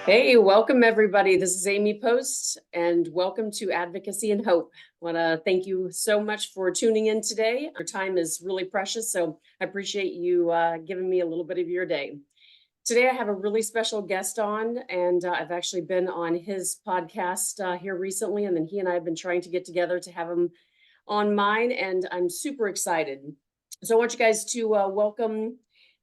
Hey, welcome everybody. This is Amy Post, and welcome to Advocacy and Hope. I want to thank you so much for tuning in today. Our time is really precious, so I appreciate you giving me a little bit of your day. Today, I have a really special guest on, and I've actually been on his podcast here recently, and then he and I have been trying to get together to have him on mine, and I'm super excited. So I want you guys to welcome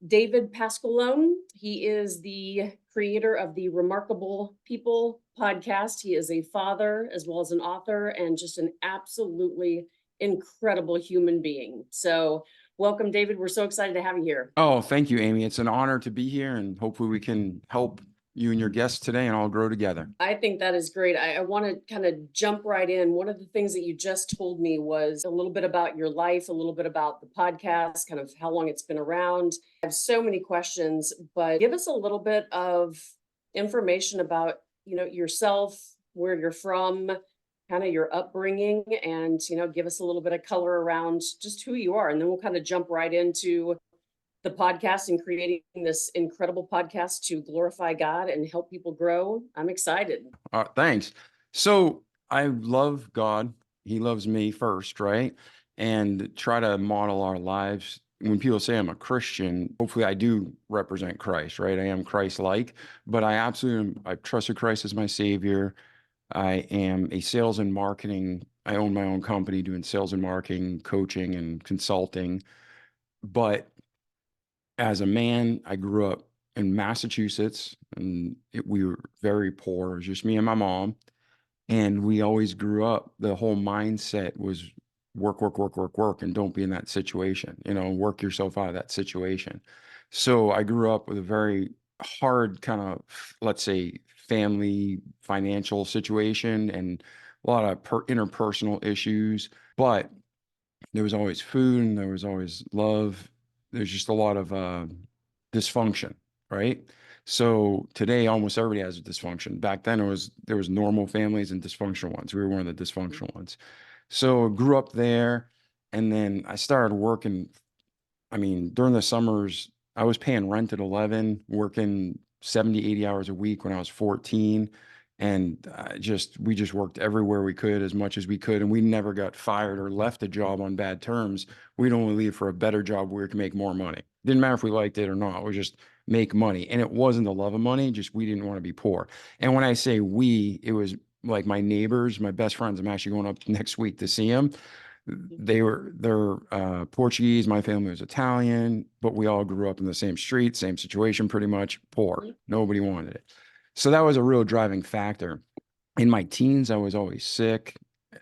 David Pasqualone. He is the creator of the Remarkable People podcast. He is a father as well as an author and just an absolutely incredible human being. So welcome, David. We're so excited to have you here. Oh, thank you, Amy. It's an honor to be here, and hopefully we can help you and your guests today and all grow together. I think that is great. I want to kind of jump right in. One of the things that you just told me was a little bit about your life, a little bit about the podcast, kind of how long it's been around. I have so many questions, but give us a little bit of information about, yourself, where you're from, kind of your upbringing, and, give us a little bit of color around just who you are. And then we'll kind of jump right into the podcast and creating this incredible podcast to glorify God and help people grow. I'm excited. Thanks. So I love God. He loves me first, right? And try to model our lives. When people say I'm a Christian, hopefully I do represent Christ, right? I am Christ-like, but I trusted Christ as my Savior. I am a sales and marketing. I own my own company doing sales and marketing, coaching and consulting. But as a man, I grew up in Massachusetts, and we were very poor. It was just me and my mom, and we always grew up. The whole mindset was work, work, work, work, work, and don't be in that situation. Work yourself out of that situation. So I grew up with a very hard kind of, let's say, family financial situation and a lot of interpersonal issues, but there was always food and there was always love. There's just a lot of dysfunction, right? So today, almost everybody has a dysfunction. Back then, there was normal families and dysfunctional ones. We were one of the dysfunctional ones. So I grew up there, and then I started working. I mean, during the summers, I was paying rent at 11, working 70, 80 hours a week when I was 14. And we just worked everywhere we could as much as we could. And we never got fired or left a job on bad terms. We'd only leave for a better job where we could make more money. Didn't matter if we liked it or not. We just make money. And it wasn't the love of money, just we didn't want to be poor. And when I say we, it was like my neighbors, my best friends. I'm actually going up next week to see them. They're Portuguese. My family was Italian, but we all grew up in the same street, same situation, pretty much poor. Nobody wanted it. So that was a real driving factor. In my teens, I was always sick.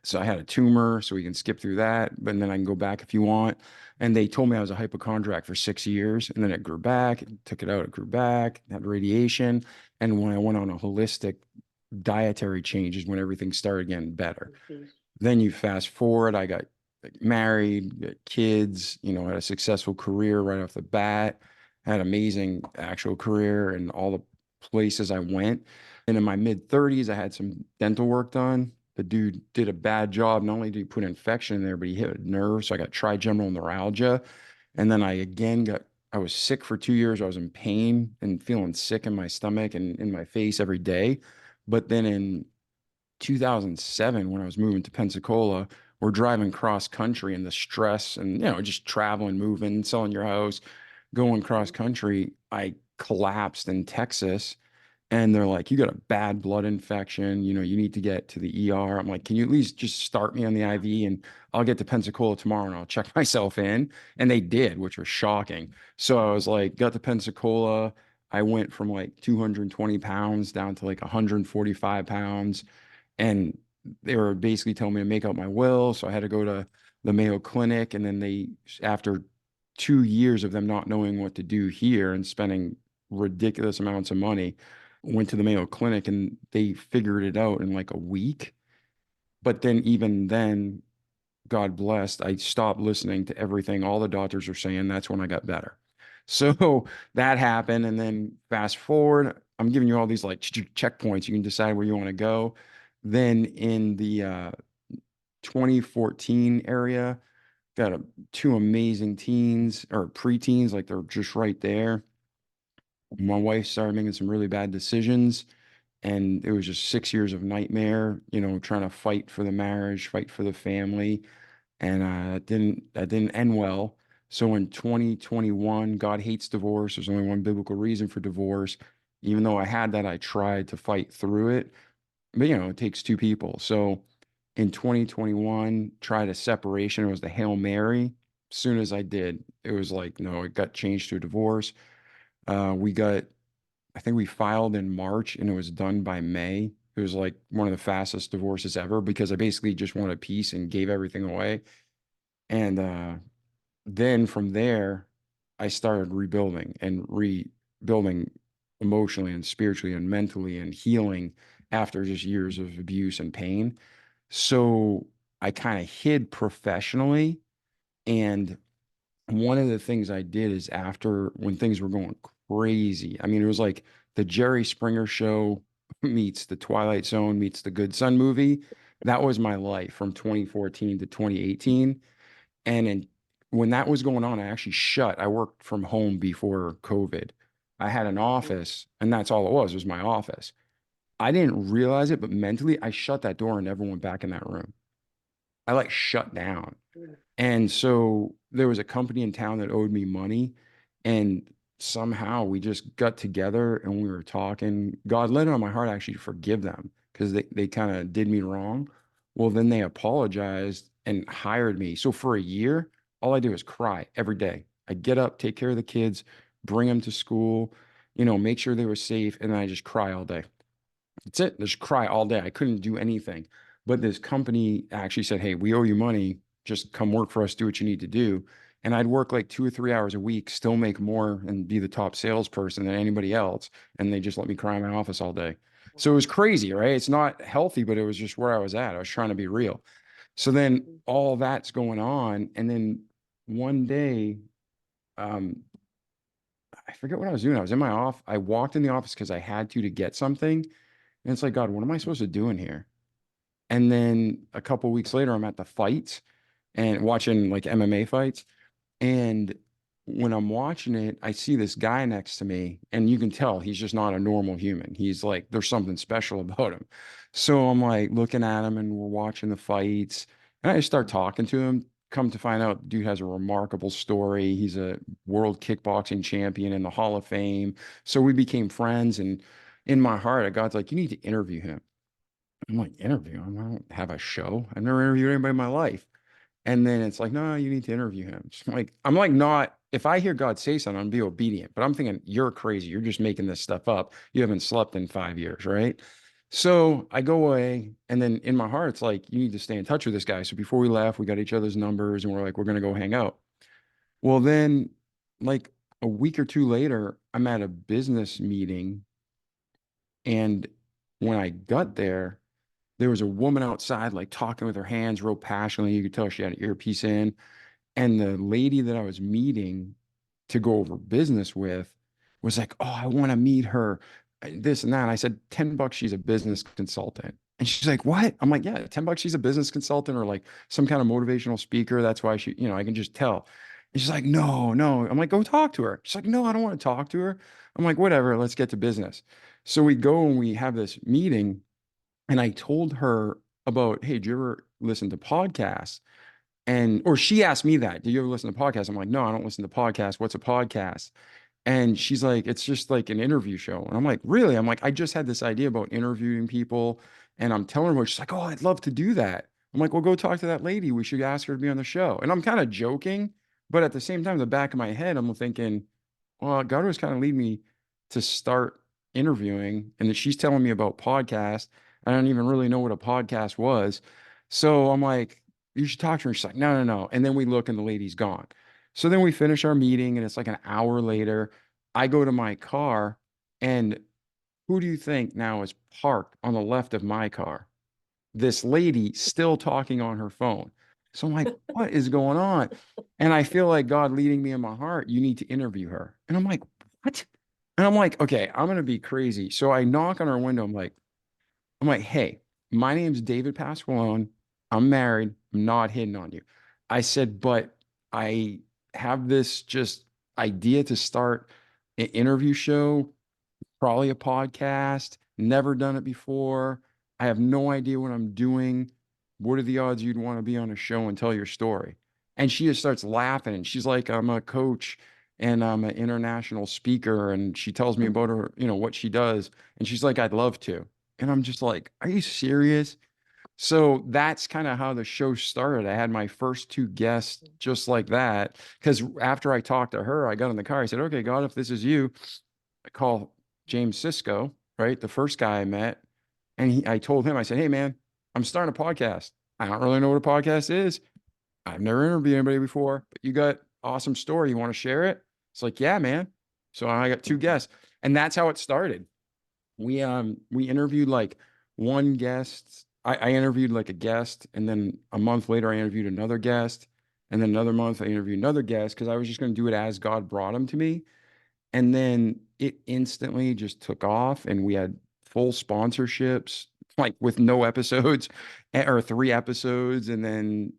So I had a tumor, so we can skip through that, but then I can go back if you want. And they told me I was a hypochondriac for 6 years, and then it grew back, took it out, it grew back, had radiation. And when I went on a holistic dietary changes, when everything started getting better. Then you fast forward, I got married, got kids, had a successful career right off the bat, had amazing actual career and all the places I went. And in my mid 30s, I had some dental work done. The dude did a bad job. Not only did he put infection in there, but he hit a nerve. So I got trigeminal neuralgia. And then I was sick for 2 years. I was in pain and feeling sick in my stomach and in my face every day. But then in 2007, when I was moving to Pensacola, we're driving cross country and the stress and, just traveling, moving, selling your house, going cross country. I collapsed in Texas, and they're like, you got a bad blood infection. You need to get to the ER. I'm like, can you at least just start me on the IV and I'll get to Pensacola tomorrow and I'll check myself in. And they did, which was shocking. So I was like, got to Pensacola. I went from like 220 pounds down to like 145 pounds. And they were basically telling me to make out my will. So I had to go to the Mayo Clinic. And then after 2 years of them not knowing what to do here and spending ridiculous amounts of money, went to the Mayo Clinic and they figured it out in like a week. But then even then, God blessed, I stopped listening to everything all the doctors were saying. That's when I got better. So that happened. And then fast forward, I'm giving you all these like checkpoints. You can decide where you want to go. Then in the 2014 area, got two amazing teens or preteens, like they're just right there. My wife started making some really bad decisions. And it was just 6 years of nightmare, trying to fight for the marriage, fight for the family. And that didn't end well. So in 2021, God hates divorce. There's only one biblical reason for divorce. Even though I had that, I tried to fight through it. But it takes two people. So in 2021, tried a separation. It was the Hail Mary. As soon as I did, it was like, no, it got changed to a divorce. I think we filed in March and it was done by May. It was like one of the fastest divorces ever because I basically just wanted peace and gave everything away. And then from there, I started rebuilding and rebuilding emotionally and spiritually and mentally and healing after just years of abuse and pain. So I kind of hid professionally. And one of the things I did is after when things were going crazy, I mean, it was like the Jerry Springer show meets the Twilight Zone meets the Good Son movie. That was my life from 2014 to 2018. When that was going on, I worked from home before COVID. I had an office, and that's all it was my office. I didn't realize it, but mentally, I shut that door and never went back in that room. I like shut down. And so there was a company in town that owed me money, and somehow we just got together and we were talking. God laid it on my heart actually to forgive them because they kind of did me wrong. Well, then they apologized and hired me. So for a year, all I do is cry every day. I get up, take care of the kids, bring them to school, make sure they were safe, and then I just cry all day. That's it. Just cry all day. I couldn't do anything. But this company actually said, hey, we owe you money. Just come work for us, do what you need to do. And I'd work like 2 or 3 hours a week, still make more and be the top salesperson than anybody else. And they just let me cry in my office all day. So it was crazy, right? It's not healthy, but it was just where I was at. I was trying to be real. So then all that's going on. And then one day, um, I forget what I was doing. I was in my office. I walked in the office because I had to get something. And it's like, God, what am I supposed to do in here? And then a couple weeks later, I'm at the fights and watching like MMA fights. And when I'm watching it, I see this guy next to me, and you can tell he's just not a normal human. He's like, there's something special about him. So I'm like looking at him, and we're watching the fights. And I just start talking to him. Come to find out, dude has a remarkable story. He's a world kickboxing champion in the Hall of Fame. So we became friends. And in my heart, God's like, you need to interview him. I'm like, interview him? I don't have a show. I've never interviewed anybody in my life. And then it's like, no, you need to interview him. I'm like, not, if I hear God say something, I'm be obedient. But I'm thinking, you're crazy. You're just making this stuff up. You haven't slept in 5 years, right? So I go away. And then in my heart, it's like, you need to stay in touch with this guy. So before we left, we got each other's numbers and we're like, we're going to go hang out. Well, then, like a week or two later, I'm at a business meeting. And when I got there was a woman outside, like talking with her hands real passionately. You could tell she had an earpiece in. And the lady that I was meeting to go over business with was like, oh, I want to meet her, this and that. And I said, $10, she's a business consultant. And she's like, what? I'm like, yeah, $10, she's a business consultant or like some kind of motivational speaker. That's why she, I can just tell. And she's like, no, no. I'm like, go talk to her. She's like, no, I don't want to talk to her. I'm like, whatever, let's get to business. So we go and we have this meeting. And I told her about, hey, do you ever listen to podcasts? Or she asked me that, do you ever listen to podcasts? I'm like, no, I don't listen to podcasts. What's a podcast? And she's like, it's just like an interview show. And I'm like, really? I'm like, I just had this idea about interviewing people. And I'm telling her, she's like, oh, I'd love to do that. I'm like, well, go talk to that lady. We should ask her to be on the show. And I'm kind of joking, but at the same time, in the back of my head, I'm thinking, well, God was kind of leading me to start interviewing, and that she's telling me about podcasts. I don't even really know what a podcast was. So I'm like, you should talk to her. She's like, no, no, no. And then we look and the lady's gone. So then we finish our meeting and it's like an hour later. I go to my car, and who do you think now is parked on the left of my car? This lady still talking on her phone. So I'm like, what is going on? And I feel like God leading me in my heart, you need to interview her. And I'm like, what? And I'm like, okay, I'm gonna be crazy. So I knock on her window. I'm like, hey, my name's David Pasqualone. I'm married. I'm not hitting on you. I said, but I have this just idea to start an interview show, probably a podcast. never done it before. I have no idea what I'm doing. What are the odds you'd want to be on a show and tell your story? And she just starts laughing. And she's like, I'm a coach and I'm an international speaker. And she tells me about her, what she does. And she's like, I'd love to. And I'm just like, are you serious? So that's kind of how the show started. I had my first two guests just like that. Because after I talked to her, I got in the car. I said, okay, God, if this is you, I call James Sisko, right? The first guy I met. And I told him, I said, hey, man, I'm starting a podcast. I don't really know what a podcast is. I've never interviewed anybody before, but you got awesome story. You want to share it? It's like, yeah, man. So I got two guests. And that's how it started. We interviewed like one guest. I interviewed like a guest, and then a month later I interviewed another guest, and then another month I interviewed another guest because I was just going to do it as God brought him to me. And then it instantly just took off, and we had full sponsorships, like with no episodes or 3 episodes. And then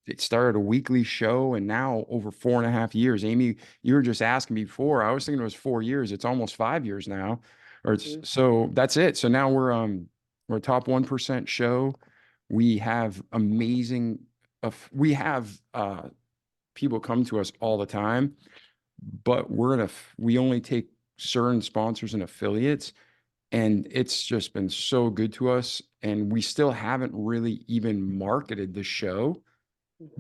it started a weekly show, and now over 4.5 years. Amy, you were just asking me before. I was thinking it was 4 years. It's almost 5 years now. So that's it. So now we're a top 1% show. We have amazing, we have people come to us all the time, but we only take certain sponsors and affiliates, and it's just been so good to us. And we still haven't really even marketed the show,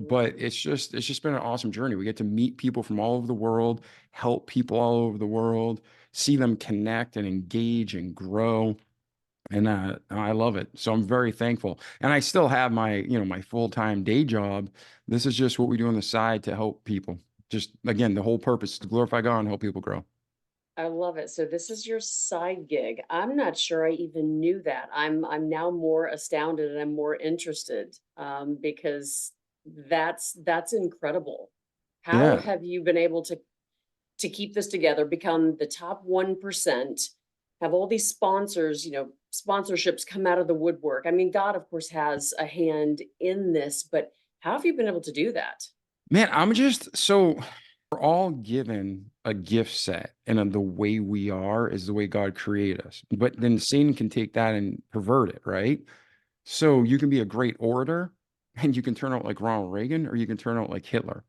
but it's just been an awesome journey. We get to meet people from all over the world, help people all over the world, see them connect and engage and grow. And I love it. So I'm very thankful. And I still have my full-time day job. This is just what we do on the side to help people. Just again, the whole purpose is to glorify God and help people grow. I love it. So this is your side gig. I'm not sure I even knew that. I'm now more astounded and I'm more interested because that's incredible. How Yeah. have you been able to keep this together, become the top 1%, have all these sponsors, sponsorships come out of the woodwork? I mean, God, of course, has a hand in this, but how have you been able to do that? Man, we're all given a gift set, and the way we are is the way God created us. But then Satan can take that and pervert it, right? So you can be a great orator and you can turn out like Ronald Reagan, or you can turn out like Hitler.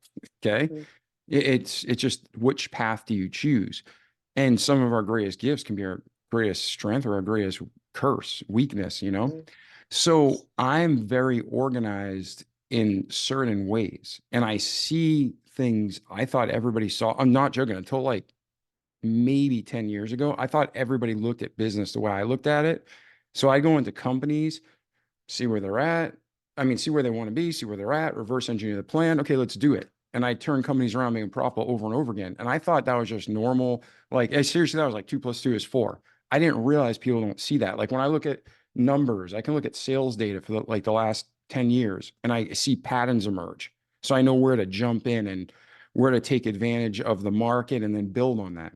Okay. Mhm, It's just which path do you choose? And some of our greatest gifts can be our greatest strength or our greatest weakness. mhm, So I'm very organized in certain ways, and I see things I thought everybody saw. I'm not joking. Until like maybe 10 years ago, I thought everybody looked at business the way I looked at it. So I go into companies, see where they're at. I mean, see where they want to be, see where they're at, reverse engineer the plan. Okay, let's do it. And I turn companies around, making profit over and over again. And I thought that was just normal. Like, seriously, that was like 2 + 2 is 4. I didn't realize people don't see that. Like when I look at numbers, I can look at sales data for the last 10 years, and I see patterns emerge. So I know where to jump in and where to take advantage of the market and then build on that.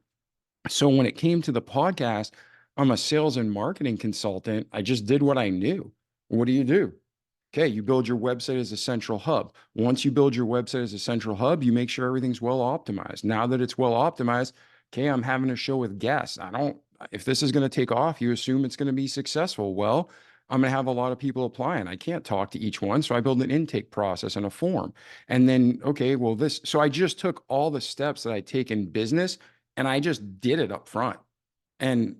So when it came to the podcast, I'm a sales and marketing consultant. I just did what I knew. What do you do? Okay, you build your website as a central hub. Once you build your website as a central hub, you make sure everything's well optimized. Now that it's well optimized, okay, I'm having a show with guests. If this is going to take off, you assume it's going to be successful. Well, I'm going to have a lot of people applying. I can't talk to each one. So I build an intake process and a form. And then, okay, well, so I just took all the steps that I take in business and I just did it up front. And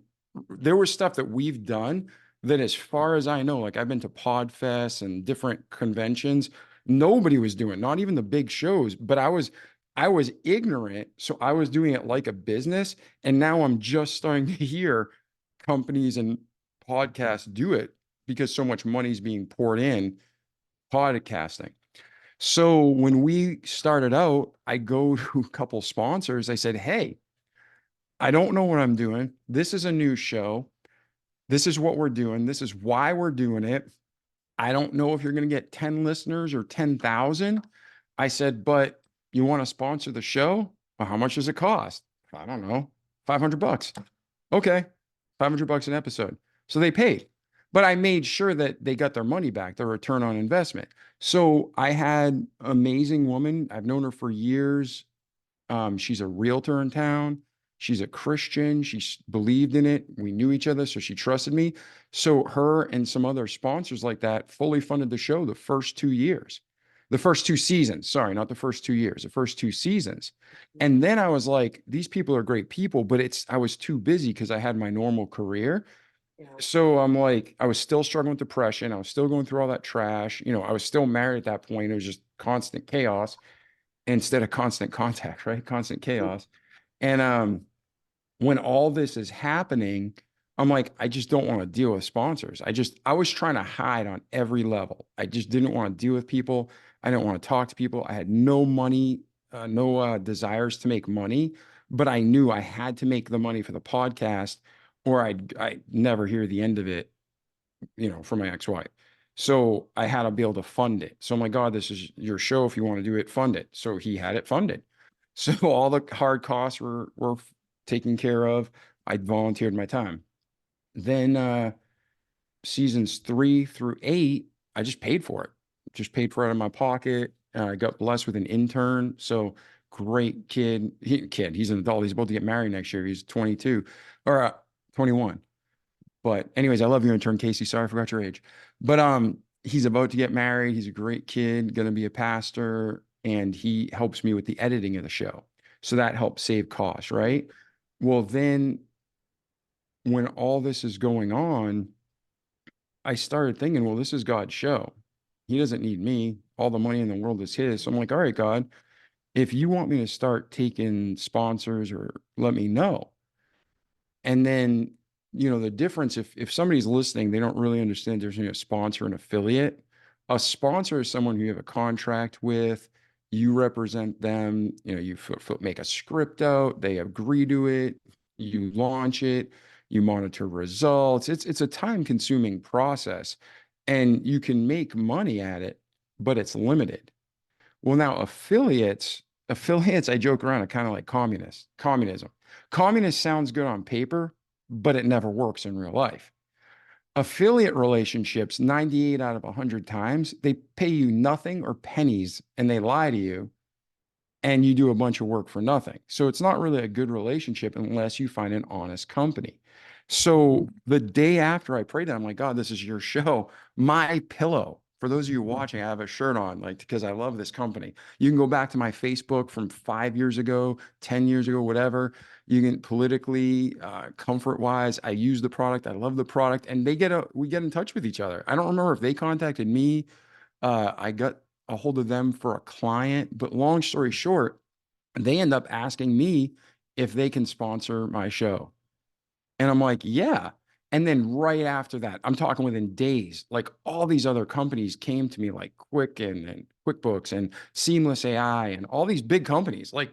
there was stuff that we've done that, as far as I know, like I've been to Podfest and different conventions, nobody was doing, not even the big shows, but I was ignorant. So I was doing it like a business. And now I'm just starting to hear companies and podcasts do it because so much money is being poured in podcasting. So when we started out, I go to a couple sponsors. I said, hey, I don't know what I'm doing. This is a new show. This is what we're doing. This is why we're doing it. I don't know if you're going to get 10 listeners or 10,000. I said, but you want to sponsor the show? Well, how much does it cost? I don't know, $500. Okay, $500 an episode. So they paid, but I made sure that they got their money back, their return on investment. So I had an amazing woman. I've known her for years. She's a realtor in town. She's a Christian. Believed in it. We knew each other, so she trusted me. So her and some other sponsors like that fully funded the show the first 2 years, the first two seasons. Sorry, not the first 2 years, the first two seasons. And then I was like, these people are great people, but I was too busy because I had my normal career. Yeah. So I'm like, I was still struggling with depression. I was still going through all that trash. I was still married at that point. It was just constant chaos instead of constant contact, right? Constant chaos. And when all this is happening, I'm like, I just don't want to deal with sponsors. I was trying to hide on every level. I just didn't want to deal with people. I didn't want to talk to people. I had no money, no desires to make money, but I knew I had to make the money for the podcast or I'd never hear the end of it, from my ex-wife. So I had to be able to fund it. So I'm like, God, this is your show. If you want to do it, fund it. So he had it funded. So all the hard costs were taken care of. I volunteered my time. Then seasons 3 through 8, I just paid for it. Just paid for it out of my pocket. I got blessed with an intern. So great kid. He's an adult. He's about to get married next year. He's 22 or 21. But anyways, I love your intern, Casey. Sorry, I forgot your age. But he's about to get married. He's a great kid, gonna be a pastor, and he helps me with the editing of the show. So that helps save costs, right? Well, then when all this is going on, I started thinking, well, this is God's show. He doesn't need me. All the money in the world is his. So I'm like, all right, God, if you want me to start taking sponsors or let me know. And then, the difference, if somebody's listening, they don't really understand there's a sponsor and affiliate. A sponsor is someone who you have a contract with, you represent them, you make a script out, they agree to it, you launch it, you monitor results. It's a time-consuming process, and you can make money at it, but it's limited. Well, now affiliates, I joke around, are kind of like communism. Communist sounds good on paper, but it never works in real life. Affiliate relationships, 98 out of 100 times, they pay you nothing or pennies and they lie to you and you do a bunch of work for nothing. So it's not really a good relationship unless you find an honest company. So the day after I prayed that, I'm like, God, this is your show. My pillow. For those of you watching, I have a shirt on, like, because I love this company. You can go back to my Facebook from 5 years ago, 10 years ago, whatever. You can politically, comfort wise, I use the product. I love the product. And we get in touch with each other. I don't remember if they contacted me. I got a hold of them for a client, but long story short, they end up asking me if they can sponsor my show. And I'm like, yeah. And then right after that, I'm talking within days, like all these other companies came to me like Quicken and QuickBooks and Seamless AI and all these big companies, are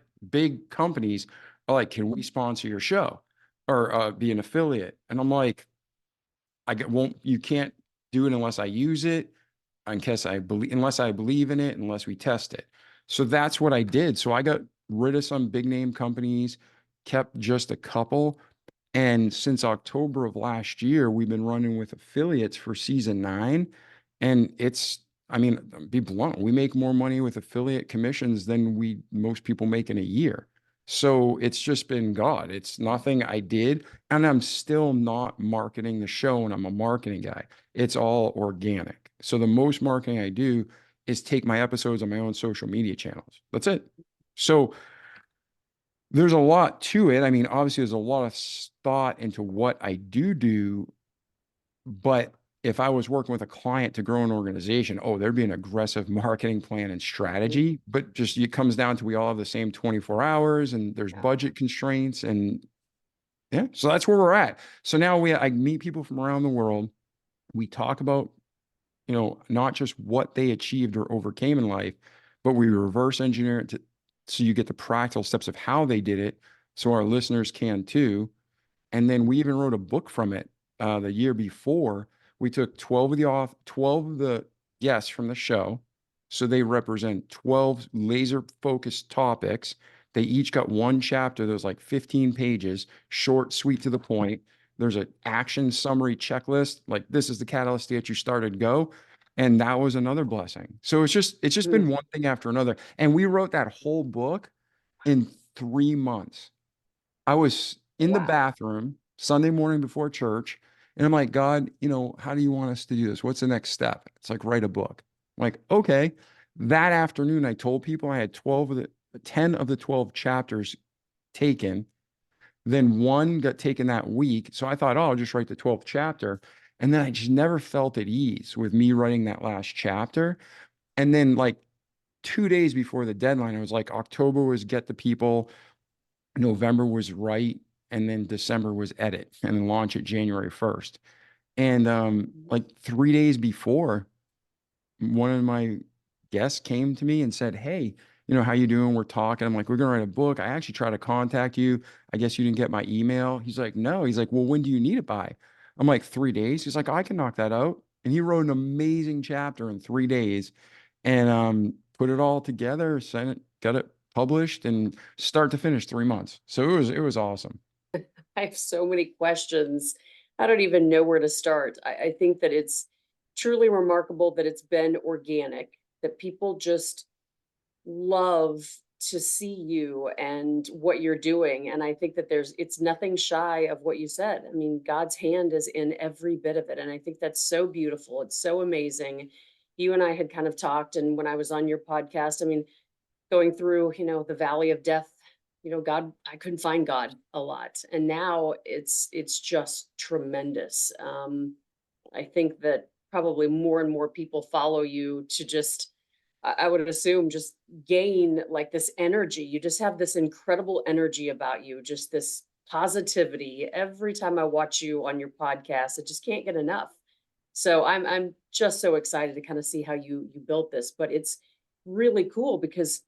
like, can we sponsor your show or be an affiliate? And I'm like, you can't do it unless I use it, unless I believe in it, unless we test it. So that's what I did. So I got rid of some big name companies, kept just a couple. And since October of last year, we've been running with affiliates for season 9. And I mean, be blunt, we make more money with affiliate commissions than most people make in a year. So it's just been God. It's nothing I did. And I'm still not marketing the show, and I'm a marketing guy. It's all organic. So the most marketing I do is take my episodes on my own social media channels. That's it. So there's a lot to it. I mean, obviously, there's a lot of thought into what I do, but if I was working with a client to grow an organization, there'd be an aggressive marketing plan and strategy. But just it comes down to we all have the same 24 hours and there's budget constraints. And yeah, so that's where we're at. So now I meet people from around the world. We talk about, not just what they achieved or overcame in life, but we reverse engineer it so you get the practical steps of how they did it so our listeners can too. And then we even wrote a book from it the year before. We took 12 of the guests from the show. So they represent 12 laser focused topics. They each got one chapter. There's like 15 pages, short, sweet, to the point. There's an action summary checklist. Like, this is the catalyst to get you started, go. And that was another blessing. So it's just been one thing after another. And we wrote that whole book in 3 months. I was in the Wow. bathroom Sunday morning before church, and I'm like, God, how do you want us to do this? What's the next step? It's like, write a book. I'm like, okay. That afternoon, I told people I had 10 of the 12 chapters taken. Then one got taken that week. So I thought, oh, I'll just write the 12th chapter. And then I just never felt at ease with me writing that last chapter. And then, like, 2 days before the deadline, I was like, October was get the people, November was write, and then December was edit, and then launch it January 1st. And like 3 days before, one of my guests came to me and said, "Hey, how you doing? We're talking." I'm like, "We're gonna write a book. I actually tried to contact you. I guess you didn't get my email." He's like, "No." He's like, "Well, when do you need it by?" I'm like, "3 days." He's like, "I can knock that out." And he wrote an amazing chapter in 3 days, and put it all together, sent it, got it published, and start to finish 3 months. So it was awesome. I have so many questions. I don't even know where to start. I think that it's truly remarkable that it's been organic, that people just love to see you and what you're doing. And I think that it's nothing shy of what you said. I mean, God's hand is in every bit of it. And I think that's so beautiful. It's so amazing. You and I had kind of talked, and when I was on your podcast, I mean, going through, the valley of death, God, I couldn't find God a lot. And now it's just tremendous. I think that probably more and more people follow you to just, I would assume, just gain like this energy. You just have this incredible energy about you, just this positivity. Every time I watch you on your podcast, I just can't get enough. So I'm just so excited to kind of see how you built this. But it's really cool because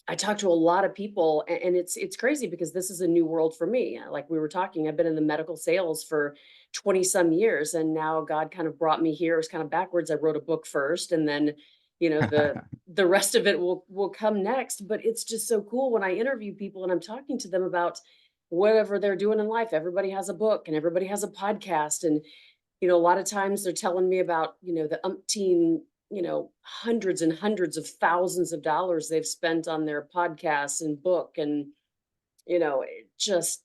I talk to a lot of people, and it's crazy because this is a new world for me. Like we were talking, I've been in the medical sales for 20 some years, and now God kind of brought me here. It was kind of backwards. I wrote a book first, and then, the rest of it will come next. But it's just so cool when I interview people and I'm talking to them about whatever they're doing in life. Everybody has a book and everybody has a podcast, and a lot of times they're telling me about, the umpteen, hundreds and hundreds of thousands of dollars they've spent on their podcasts and book. And, it just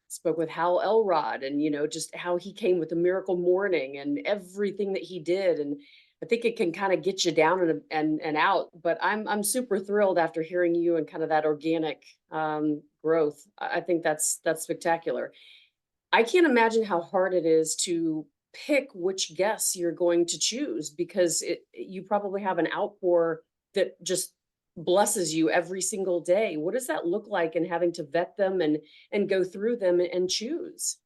spoke with Hal Elrod and, just how he came with the miracle morning and everything that he did. And I think it can kind of get you down and out, but I'm super thrilled after hearing you and kind of that organic growth. I think that's spectacular. I can't imagine how hard it is to pick which guests you're going to choose because you probably have an outpour that just blesses you every single day. What does that look like in having to vet them and go through them and choose?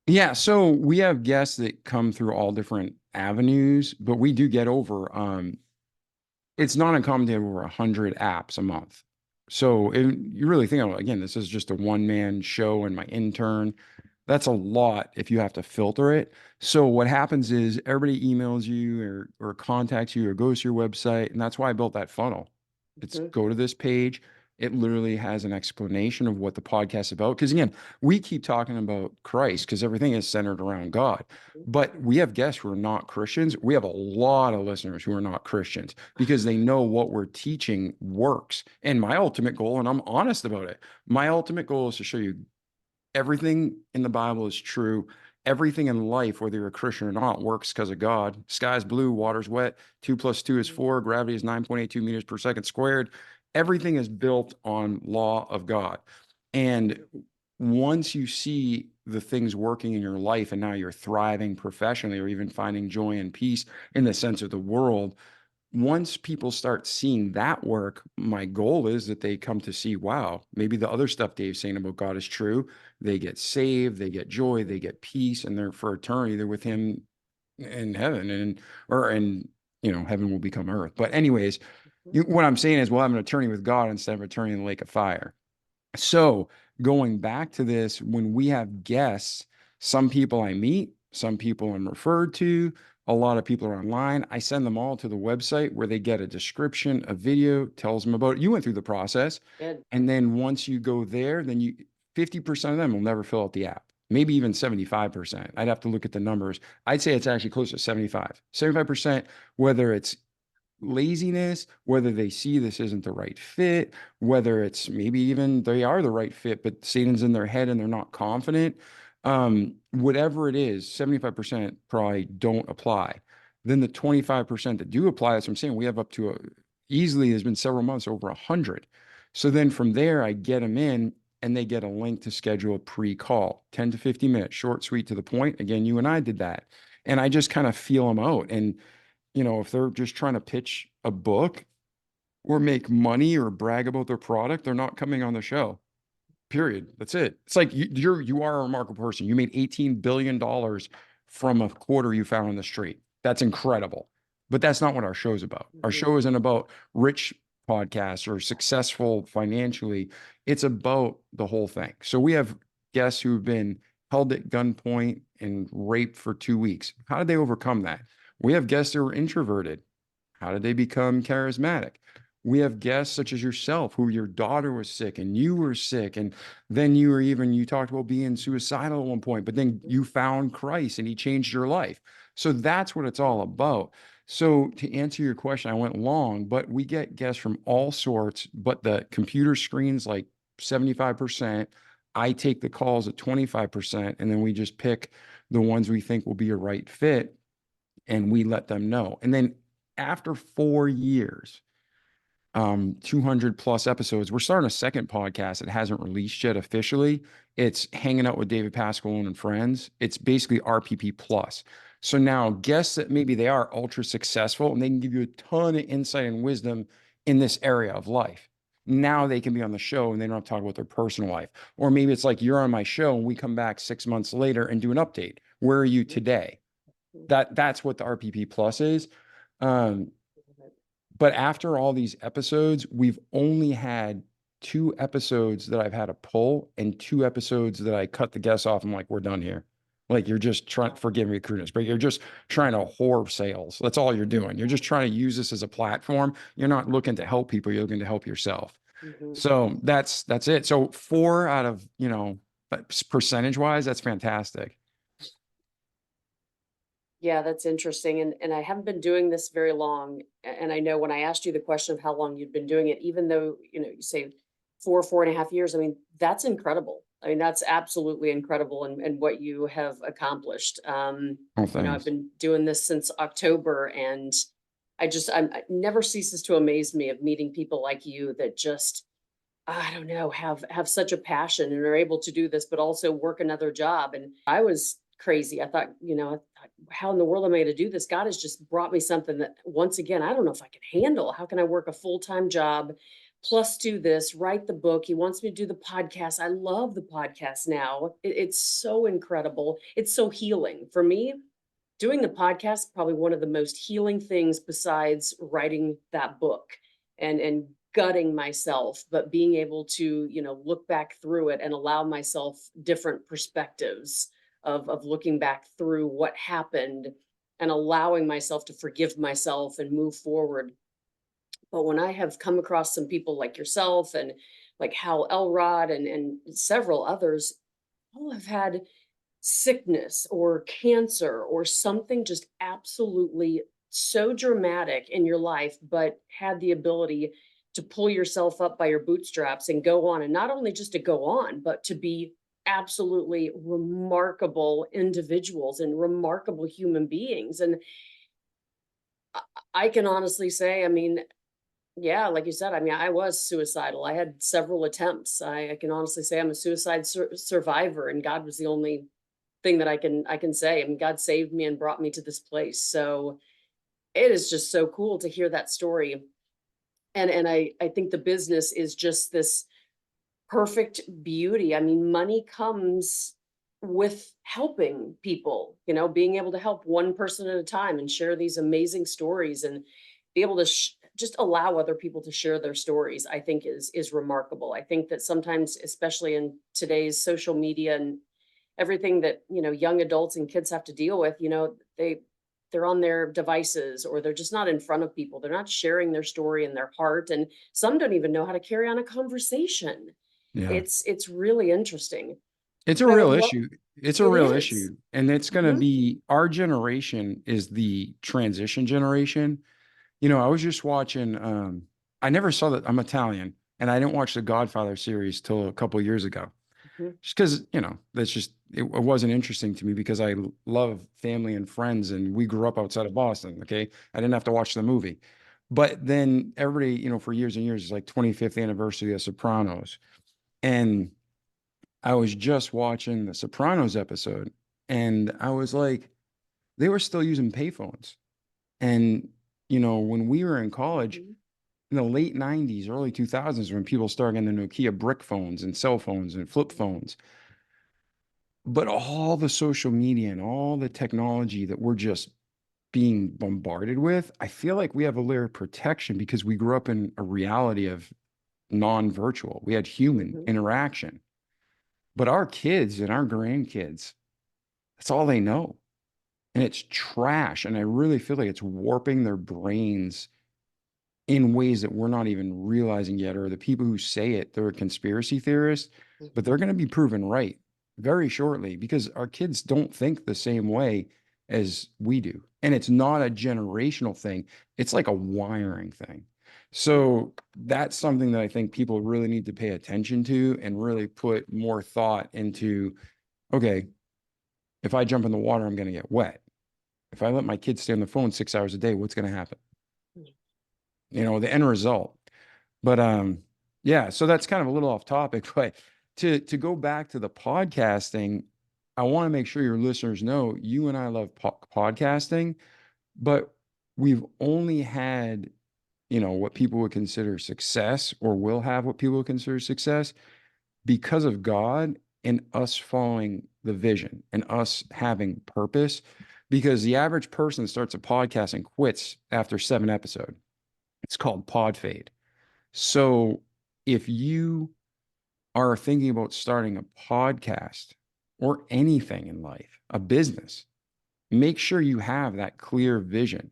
Yeah, so we have guests that come through all different avenues, but we do get over it's not uncommon to have over 100 apps a month. So you really think about it, again, this is just a one-man show and my intern. That's a lot if you have to filter it. So what happens is everybody emails you or contacts you or goes to your website, and that's why I built that funnel. It's Mhm. go to this page. It literally has an explanation of what the podcast is about. Because again, we keep talking about Christ because everything is centered around God. But we have guests who are not Christians. We have a lot of listeners who are not Christians because they know what we're teaching works. And my ultimate goal, and I'm honest about it, my ultimate goal is to show you everything in the Bible is true. Everything in life, whether you're a Christian or not, works because of God. Sky's blue, water's wet. 2 + 2 is 4. Gravity is 9.82 meters per second squared. Everything is built on law of God. And once you see the things working in your life and now you're thriving professionally or even finding joy and peace in the sense of the world, once people start seeing that work, my goal is that they come to see, wow, maybe the other stuff Dave's saying about God is true. They get saved, they get joy, they get peace, and they're for eternity, they're with him in heaven heaven will become earth. But anyways, what I'm saying is we'll have an attorney with God instead of an attorney in the lake of fire. So going back to this, when we have guests, some people I meet, some people I'm referred to, a lot of people are online. I send them all to the website where they get a description, a video, tells them about it. You went through the process. Good. And then once you go there, then 50% of them will never fill out the app. Maybe even 75%. I'd have to look at the numbers. I'd say it's actually close to 75. 75%, whether it's laziness, whether they see this isn't the right fit, whether it's maybe even they are the right fit, but Satan's in their head and they're not confident. Whatever it is, 75% probably don't apply. Then the 25% that do apply, that's what I'm saying. We have up to easily, there's been several months, over 100. So then from there, I get them in and they get a link to schedule a pre-call, 10 to 50 minutes, short, sweet, to the point. Again, you and I did that. And I just kind of feel them out. And, if they're just trying to pitch a book or make money or brag about their product, they're not coming on the show. Period. That's it. It's like you are a remarkable person. You made $18 billion from a quarter you found on the street. That's incredible. But that's not what our show's about. Our show isn't about rich podcasts or successful financially. It's about the whole thing. So we have guests who've been held at gunpoint and raped for 2 weeks. How did they overcome that? We have guests who are introverted. How did they become charismatic? We have guests such as yourself, who your daughter was sick and you were sick. And then you talked about being suicidal at one point, but then you found Christ and he changed your life. So that's what it's all about. So to answer your question, I went long, but we get guests from all sorts, but the computer screen's like 75%. I take the calls at 25%, and then we just pick the ones we think will be a right fit and we let them know. And then after 4 years, 200 plus episodes, we're starting a second podcast that hasn't released yet officially. It's Hanging Out with David Pasqualone and Friends. It's basically RPP plus. So now guests that maybe they are ultra successful and they can give you a ton of insight and wisdom in this area of life. Now they can be on the show and they don't have to talk about their personal life. Or maybe it's like you're on my show and we come back 6 months later and do an update. Where are you today? That's what the RPP plus is. But after all these episodes, we've only had 2 episodes that I've had to pull and 2 episodes that I cut the guests off. I'm like, we're done here. Like, you're just trying, forgive me, recruiters, but you're just trying to whore sales. That's all you're doing. You're just trying to use this as a platform. You're not looking to help people. You're looking to help yourself. So that's it. So 4 out of, percentage wise, that's fantastic. Yeah, that's interesting. And I haven't been doing this very long. And I know when I asked you the question of how long you'd been doing it, even though, you say 4.5 years, I mean, that's incredible. I mean, that's absolutely incredible and what you have accomplished. Oh, I've thanks. been doing this since October, and it never ceases to amaze me of meeting people like you that just, I don't know, have such a passion and are able to do this, but also work another job. And I was crazy. I thought, how in the world am I going to do this? God has just brought me something that, once again, I don't know if I can handle. How can I work a full-time job plus do this, write the book? He wants me to do the podcast. I love the podcast now. It's so incredible. It's so healing for me. Doing the podcast, probably one of the most healing things besides writing that book and gutting myself, but being able to, look back through it and allow myself different perspectives of looking back through what happened and allowing myself to forgive myself and move forward. But when I have come across some people like yourself and like Hal Elrod and several others, all have had sickness or cancer or something just absolutely so dramatic in your life, but had the ability to pull yourself up by your bootstraps and go on. And not only just to go on, but to be absolutely remarkable individuals and remarkable human beings. And I can honestly say, I mean, yeah, like you said, I mean, I was suicidal. I had several attempts. I can honestly say I'm a suicide survivor, and God was the only thing that I can say. I mean, God saved me and brought me to this place. So it is just so cool to hear that story. And I think the business is just this perfect beauty. I mean, money comes with helping people, being able to help one person at a time and share these amazing stories and be able to just allow other people to share their stories, I think is remarkable. I think that sometimes, especially in today's social media and everything that, young adults and kids have to deal with, they're on their devices, or they're just not in front of people. They're not sharing their story and their heart. And some don't even know how to carry on a conversation. Yeah. It's really interesting. It's a But I would real love, issue. It's a it real is. issue. And it's going to Mhm. be, our generation is the transition generation. I was just watching, I never saw that. I'm Italian, and I didn't watch the Godfather series till a couple of years ago. Mhm. Just because, that's just, it wasn't interesting to me because I love family and friends and we grew up outside of Boston. Okay. I didn't have to watch the movie. But then everybody, for years and years, it's like 25th anniversary of Sopranos. And I was just watching the Sopranos episode and I was like, they were still using payphones. And, when we were in college, Mhm. in the late 90s, early 2000s, when people started getting the Nokia brick phones and cell phones and flip phones, but all the social media and all the technology that we're just being bombarded with, I feel like we have a layer of protection because we grew up in a reality of non-virtual. We had human Mhm. interaction. But our kids and our grandkids, that's all they know. And it's trash. And I really feel like it's warping their brains in ways that we're not even realizing yet, or the people who say it, they're a conspiracy theorist, but they're going to be proven right very shortly because our kids don't think the same way as we do. And it's not a generational thing, it's like a wiring thing. So that's something that I think people really need to pay attention to and really put more thought into. Okay, if I jump in the water, I'm going to get wet. If I let my kids stay on the phone 6 hours a day, what's going to happen? The end result. But yeah, so that's kind of a little off topic, but to go back to the podcasting, I want to make sure your listeners know you and I love podcasting, but we've only had, what people would consider success, or will have what people would consider success, because of God and us following the vision and us having purpose. Because the average person starts a podcast and quits after 7 episodes. It's called pod fade. So if you are thinking about starting a podcast or anything in life, a business, make sure you have that clear vision.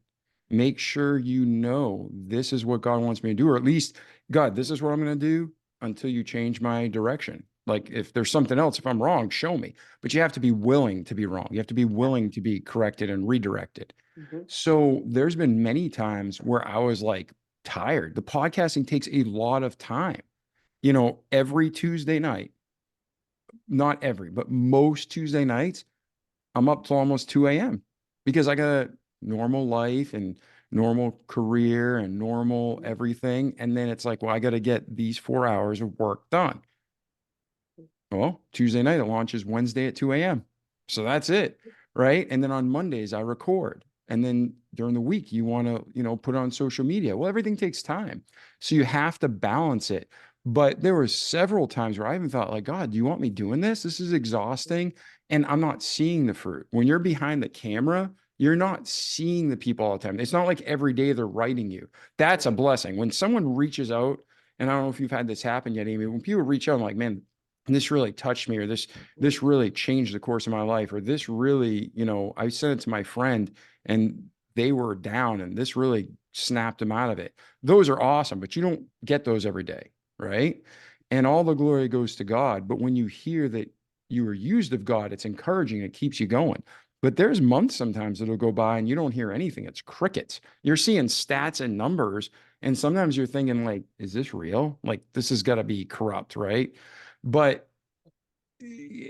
Make sure you know this is what God wants me to do, or at least, God, this is what I'm going to do until you change my direction. Like if there's something else, if I'm wrong, show me. But you have to be willing to be wrong. You have to be willing to be corrected and redirected. Mhm. So there's been many times where I was like tired. The podcasting takes a lot of time. Every Tuesday night, not every, but most Tuesday nights, I'm up till almost 2 a.m. because I got a normal life and normal career and normal everything. And then it's like, well, I got to get these 4 hours of work done. Well, Tuesday night it launches Wednesday at 2 a.m. So that's it. Right. And then on Mondays I record. And then during the week you want to, put it on social media. Well, everything takes time. So you have to balance it. But there were several times where I even thought, like, God, do you want me doing this? This is exhausting. And I'm not seeing the fruit. When you're behind the camera, you're not seeing the people all the time. It's not like every day they're writing you. That's a blessing. When someone reaches out, and I don't know if you've had this happen yet, Amy, when people reach out, I'm like, man, this really touched me, or this really changed the course of my life, or this really, I sent it to my friend and they were down and this really snapped them out of it. Those are awesome, but you don't get those every day, right? And all the glory goes to God. But when you hear that you were used of God, it's encouraging, it keeps you going. But there's months sometimes that'll go by and you don't hear anything. It's crickets. You're seeing stats and numbers, and sometimes you're thinking, like, is this real? Like, this has got to be corrupt, right? But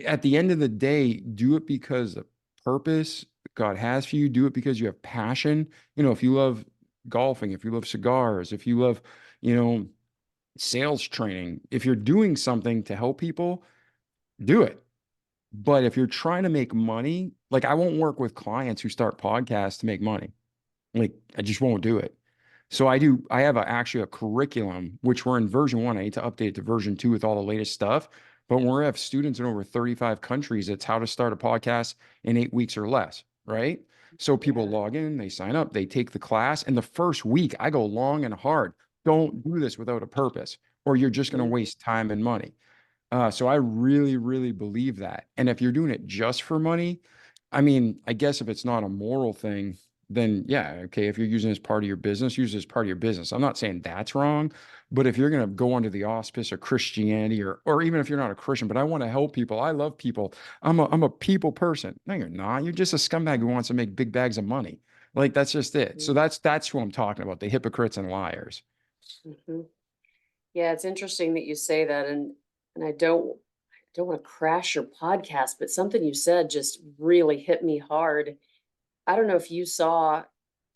at the end of the day, do it because of purpose God has for you. Do it because you have passion. If you love golfing, if you love cigars, if you love, you know, sales training, if you're doing something to help people, do it. But if you're trying to make money, like I won't work with clients who start podcasts to make money. Like I just won't do it. So I have actually a curriculum, which we're in version 1. I need to update it to version 2 with all the latest stuff. But when we have students in over 35 countries, it's how to start a podcast in 8 weeks or less, right? So people log in, they sign up, they take the class. And the first week, I go long and hard. Don't do this without a purpose, or you're just going to Mhm. waste time and money. So I really, really believe that. And if you're doing it just for money, I mean, I guess if it's not a moral thing, then yeah, okay. If you're using it as part of your business, use it as part of your business. I'm not saying that's wrong, but if you're going to go under the auspice of Christianity, or even if you're not a Christian, but I want to help people, I love people. I'm a people person. No, you're not. You're just a scumbag who wants to make big bags of money. Like, that's just it. So Mhm. that's who I'm talking about, the hypocrites and liars. Mhm. Yeah, it's interesting that you say that, and I don't want to crash your podcast, but something you said just really hit me hard. I don't know if you saw,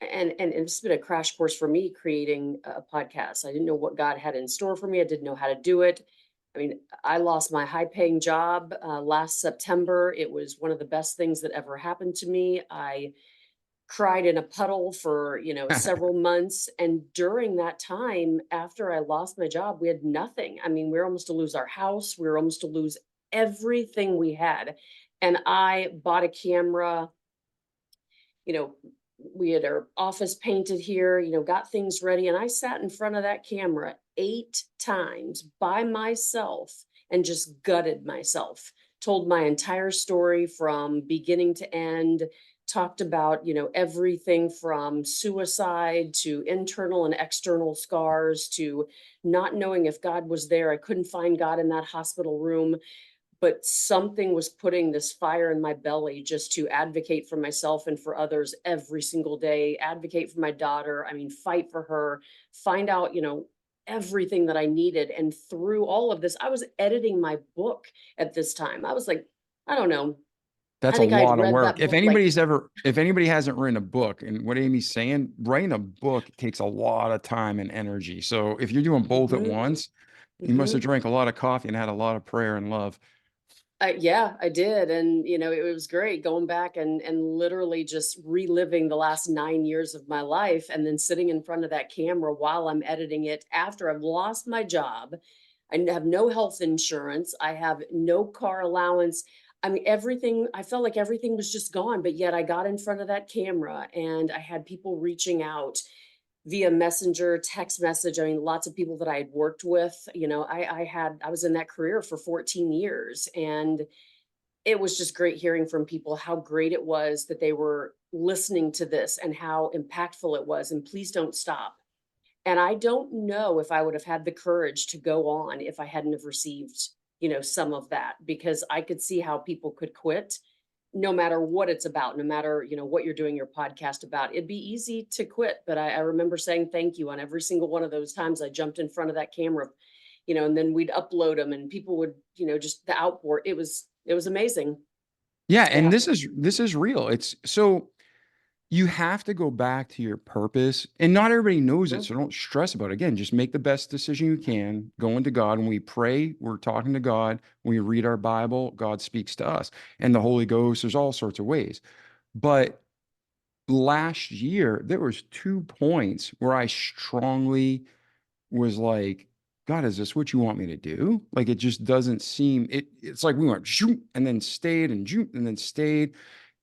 and it's been a crash course for me creating a podcast. I didn't know what God had in store for me. I didn't know how to do it. I mean, I lost my high-paying job last September. It was one of the best things that ever happened to me. I cried in a puddle for, several months. And during that time, after I lost my job, we had nothing. I mean, we were almost to lose our house. We were almost to lose everything we had. And I bought a camera, you know, we had our office painted here, got things ready. And I sat in front of that camera 8 times by myself and just gutted myself, told my entire story from beginning to end, talked about, everything from suicide to internal and external scars to not knowing if God was there. I couldn't find God in that hospital room, but something was putting this fire in my belly just to advocate for myself and for others every single day, advocate for my daughter. I mean, fight for her, find out, everything that I needed. And through all of this, I was editing my book at this time. I was like, I don't know. I That's a think I had lot of read work. that book like, If anybody hasn't written a book, and what Amy's saying, writing a book takes a lot of time and energy. So if you're doing both at mhm, once, you must have mhm. drank a lot of coffee and had a lot of prayer and love. Yeah, I did, and, it was great going back and literally just reliving the last 9 years of my life, and then sitting in front of that camera while I'm editing it after I've lost my job. Have no health insurance, I have no car allowance. I mean, everything I felt like everything was just gone, but yet I got in front of that camera, and I had people reaching out via messenger, text message. I mean, lots of people that I had worked with, I was in that career for 14 years, and it was just great hearing from people how great it was that they were listening to this and how impactful it was. And please don't stop. And I don't know if I would have had the courage to go on if I hadn't have received, some of that, because I could see how people could quit no matter what it's about, no matter, what you're doing your podcast about. It'd be easy to quit. But I remember saying thank you on every single one of those times I jumped in front of that camera, and then we'd upload them and people would, just the outpour. It was amazing. Yeah, and Yeah. this is real. It's so you have to go back to your purpose, and not everybody knows it, Mhm. so don't stress about it. Again, just make the best decision you can. Go into God. When we pray, we're talking to God. When we read our Bible, God speaks to us, and the Holy Ghost. There's all sorts of ways. But last year, there was 2 points where I strongly was like, God, is this what you want me to do? Like, it just doesn't seem it's like we went shoot and then stayed and shoot and then stayed.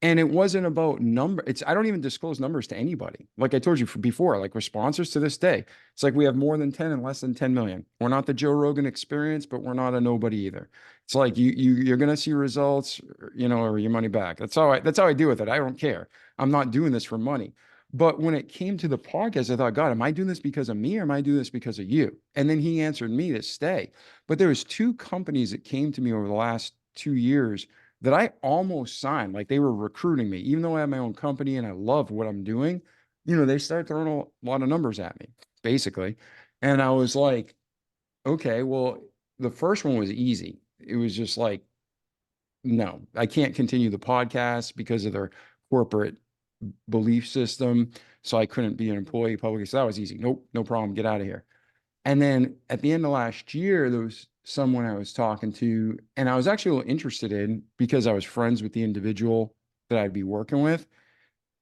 And it wasn't about number. I don't even disclose numbers to anybody. Like I told you before, like we're sponsors to this day. It's like we have more than 10 and less than 10 million. We're not the Joe Rogan experience, but we're not a nobody either. It's like you're gonna see results, or your money back. That's how I deal with it. I don't care. I'm not doing this for money. But when it came to the podcast, I thought, God, am I doing this because of me or am I doing this because of you? And then he answered me to stay. But there was 2 companies that came to me over the last 2 years that I almost signed. Like they were recruiting me, even though I have my own company and I love what I'm doing. They started throwing a lot of numbers at me, basically. And I was like, okay, well, the first one was easy. It was just like, no, I can't continue the podcast because of their corporate belief system. So I couldn't be an employee publicly. So that was easy. Nope, no problem. Get out of here. And then at the end of last year, there was someone I was talking to, and I was actually a little interested in because I was friends with the individual that I'd be working with.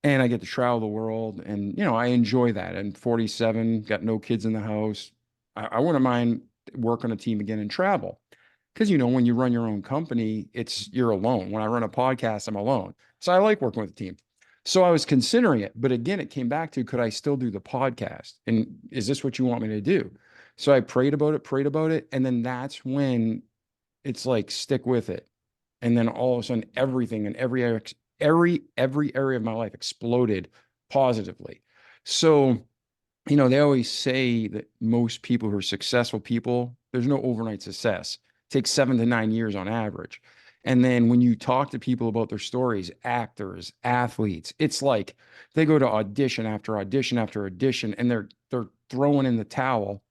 And I get to travel the world, and I enjoy that. And 47, got no kids in the house. I wouldn't mind work on a team again and travel. Because when you run your own company, you're alone. When I run a podcast, I'm alone. So I like working with a team. So I was considering it, but again, it came back to, could I still do the podcast? And is this what you want me to do? So I prayed about it, and then that's when it's like, stick with it. And then all of a sudden, everything in every area of my life exploded positively. So they always say that most people who are successful people, there's no overnight success. It takes 7 to 9 years on average. And then when you talk to people about their stories, actors, athletes, it's like they go to audition after audition after audition, and they're throwing in the towel.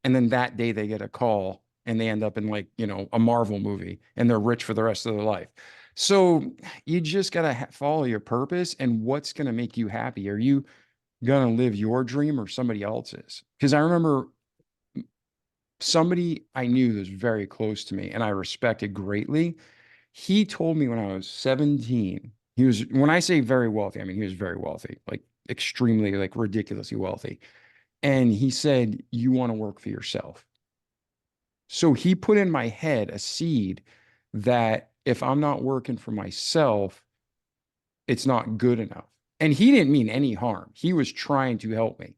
And then that day they get a call and they end up in, like, a Marvel movie, and they're rich for the rest of their life. So you just got to follow your purpose and what's going to make you happy. Are you going to live your dream or somebody else's? Because I remember somebody I knew that was very close to me and I respected greatly. He told me when I was 17, when I say very wealthy, I mean, he was very wealthy, like extremely, like ridiculously wealthy. And he said, you want to work for yourself. So he put in my head a seed that if I'm not working for myself, it's not good enough. And he didn't mean any harm. He was trying to help me.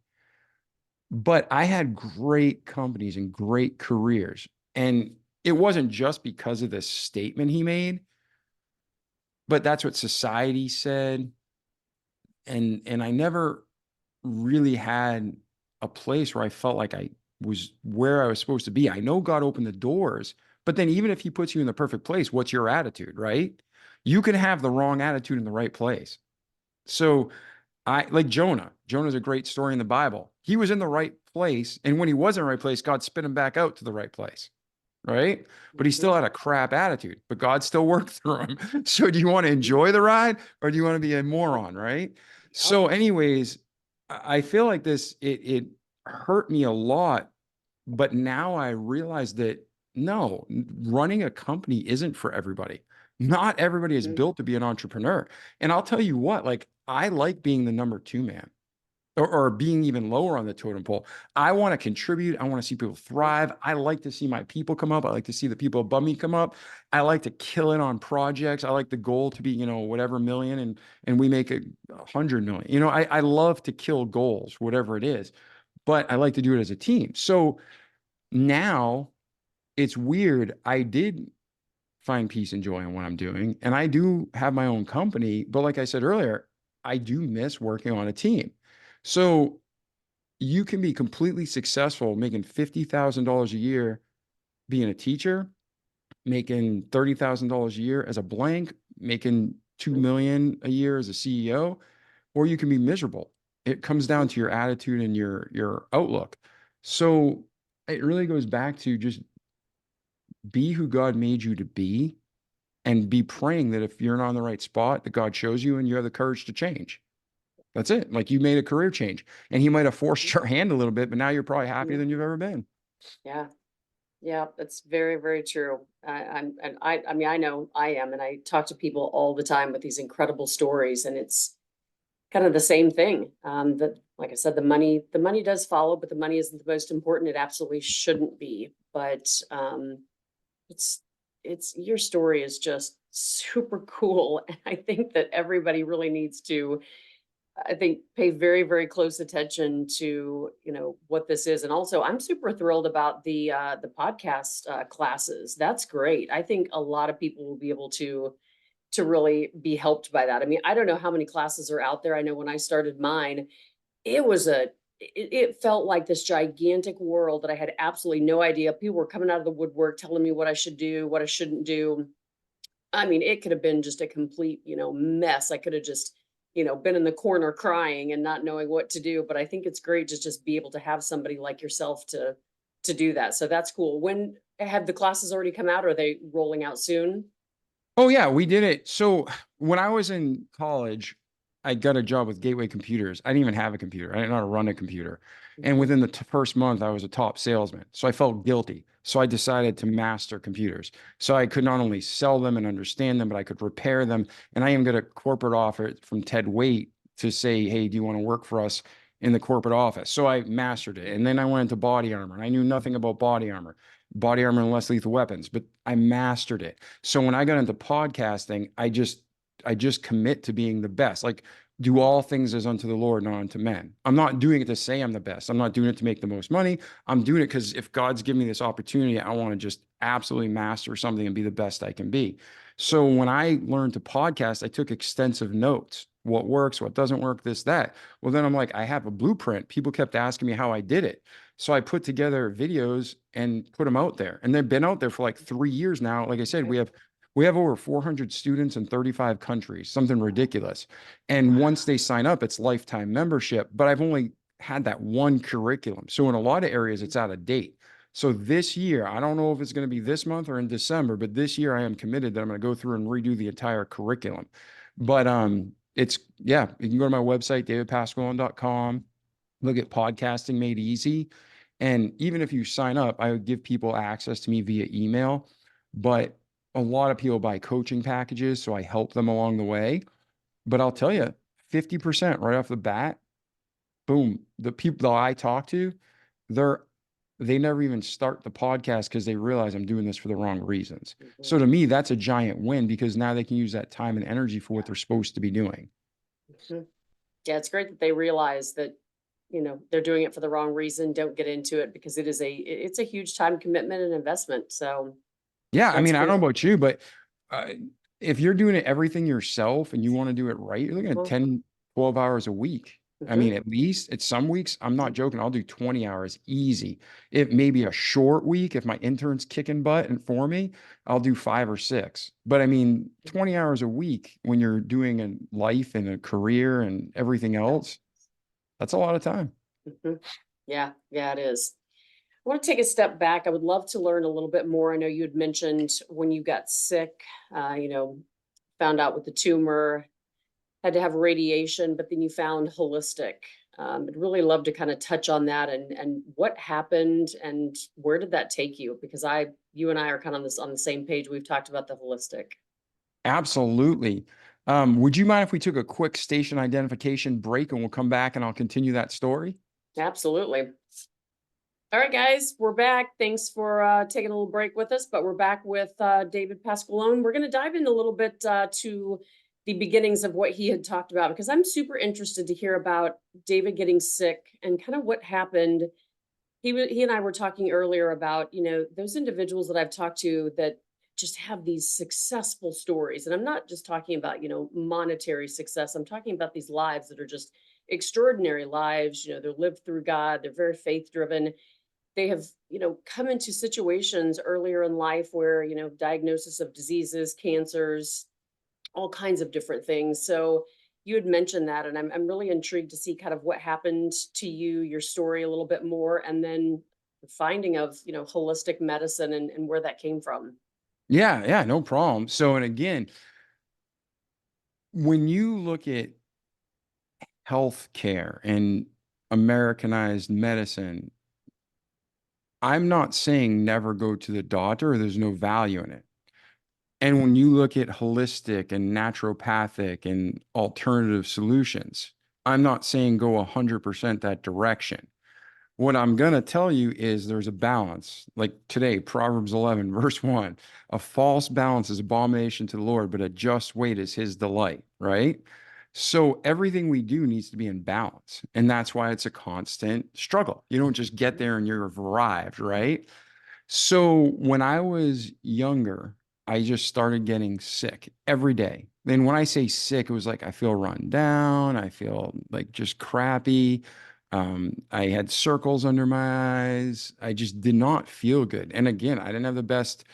But I had great companies and great careers. And it wasn't just because of this statement he made, but that's what society said. And I never really had a place where I felt like I was where I was supposed to be. I know God opened the doors, but then even if he puts you in the perfect place, what's your attitude, right? You can have the wrong attitude in the right place. So I like Jonah. Jonah's a great story in the Bible. He was in the right place, and when he was in the right place, God spit him back out to the right place, right? But he still had a crap attitude, but God still worked through him. So do you want to enjoy the ride, or do you want to be a moron, right? Yep. So anyways, I feel like it hurt me a lot, but now I realize that no, running a company isn't for everybody. Not everybody is Mhm. built to be an entrepreneur. And I'll tell you what, like, I like being the number two man, or being even lower on the totem pole. I want to contribute. I want to see people thrive. I like to see my people come up. I like to see the people above me come up. I like to kill it on projects. I like the goal to be, whatever million, and we make 100 million. I love to kill goals, whatever it is, but I like to do it as a team. So now it's weird. I did find peace and joy in what I'm doing, and I do have my own company. But like I said earlier, I do miss working on a team. So you can be completely successful making $50,000 a year being a teacher, making $30,000 a year as a blank, making 2 million a year as a CEO, or you can be miserable. It comes down to your attitude and your outlook. So it really goes back to just be who God made you to be, and be praying that if you're not in the right spot, that God shows you and you have the courage to change. That's it. Like, you made a career change, and he might have forced your hand a little bit, but now you're probably happier than you've ever been. Yeah. Yeah, that's very, very true. I mean, I know I am, and I talk to people all the time with these incredible stories, and it's kind of the same thing. That, like I said, the money does follow, but the money isn't the most important. It absolutely shouldn't be. But it's, your story is just super cool, and I think that everybody really needs to, I think, pay very, very close attention to, what this is. And also, I'm super thrilled about the podcast classes. That's great. I think a lot of people will be able to really be helped by that. I mean, I don't know how many classes are out there. I know when I started mine, it was it felt like this gigantic world that I had absolutely no idea. People were coming out of the woodwork telling me what I should do, what I shouldn't do. I mean, it could have been just a complete, mess. I could have just, been in the corner crying and not knowing what to do. But I think it's great to just be able to have somebody like yourself to do that. So that's cool. When have the classes already come out? Or are they rolling out soon? Oh yeah, we did it. So when I was in college, I got a job with Gateway Computers. I didn't even have a computer. I didn't know how to run a computer. And Mhm. within the first month, I was a top salesman. So I felt guilty. So I decided to master computers. So I could not only sell them and understand them, but I could repair them. And I even got a corporate offer from Ted Waite to say, hey, do you want to work for us in the corporate office? So I mastered it. And then I went into body armor, and I knew nothing about body armor and less lethal weapons, but I mastered it. So when I got into podcasting, I just commit to being the best. Like, do all things as unto the Lord, not unto men. I'm not doing it to say I'm the best. I'm not doing it to make the most money. I'm doing it because if God's given me this opportunity, I want to just absolutely master something and be the best I can be. So when I learned to podcast, I took extensive notes. What works, what doesn't work, this, that. Well, then I'm like, I have a blueprint. People kept asking me how I did it. So I put together videos and put them out there. And they've been out there for like 3 years now. Like I said, Okay. We have over 400 students in 35 countries, something ridiculous. And once they sign up, it's lifetime membership, but I've only had that one curriculum. So in a lot of areas, it's out of date. So this year, I don't know if it's going to be this month or in December, but this year I am committed that I'm going to go through and redo the entire curriculum. But it's yeah, you can go to my website, davidpasqualone.com, look at podcasting made easy. And even if you sign up, I would give people access to me via email. But a lot of people buy coaching packages, so I help them along the way. But I'll tell you, 50% right off the bat, boom, the people that I talk to, they're they never even start the podcast because they realize I'm doing this for the wrong reasons. So to me, that's a giant win because now they can use that time and energy for what they're supposed to be doing. Yeah, it's great that they realize that, they're doing it for the wrong reason. Don't get into it because it's a huge time commitment and investment. So Yeah, I that's mean, I don't know cool. about you, but uh, if you're doing it everything yourself and you want to do it right, you're looking at Well, 10, 12 hours a week. I mean, mhm. at least it's some weeks, I'm not joking, I'll do 20 hours easy. It may be a short week. If my intern's kicking butt and for me, I'll do 5 or 6. But I mean, 20 hours a week when you're doing a life and a career and everything else, that's a lot of time. Mhm. Yeah, it is. I want to take a step back. I would love to learn a little bit more. I know you had mentioned when you got sick, found out with the tumor, had to have radiation, but then you found holistic. I'd really love to kind of touch on that and what happened and where did that take you? Because you and I are kind of on the same page. We've talked about the holistic. Absolutely. Would you mind if we took a quick station identification break and we'll come back and I'll continue that story? Absolutely. All right, guys, we're back. Thanks for taking a little break with us, but we're back with David Pasqualone. We're going to dive in a little bit to the beginnings of what he had talked about because I'm super interested to hear about David getting sick and kind of what happened. He and I were talking earlier about, those individuals that I've talked to that just have these successful stories. And I'm not just talking about, monetary success. I'm talking about these lives that are just extraordinary lives. They're lived through God. They're very faith driven. They have, come into situations earlier in life where, diagnosis of diseases, cancers, all kinds of different things. So you had mentioned that, and I'm really intrigued to see kind of what happened to you, your story a little bit more, and then the finding of, holistic medicine and where that came from. Yeah, no problem. So, and again, when you look at healthcare and Americanized medicine, I'm not saying never go to the doctor or there's no value in it. And when you look at holistic and naturopathic and alternative solutions, I'm not saying go 100% that direction. What I'm going to tell you is there's a balance. Like today, Proverbs 11, verse 1, a false balance is abomination to the Lord, but a just weight is his delight, right? So everything we do needs to be in balance. And that's why it's a constant struggle. You don't just get there and you've arrived, right? So when I was younger, I just started getting sick every day. Then when I say sick, it was like I feel run down, I feel like just crappy. I had circles under my eyes. I just did not feel good. And again, I didn't have the best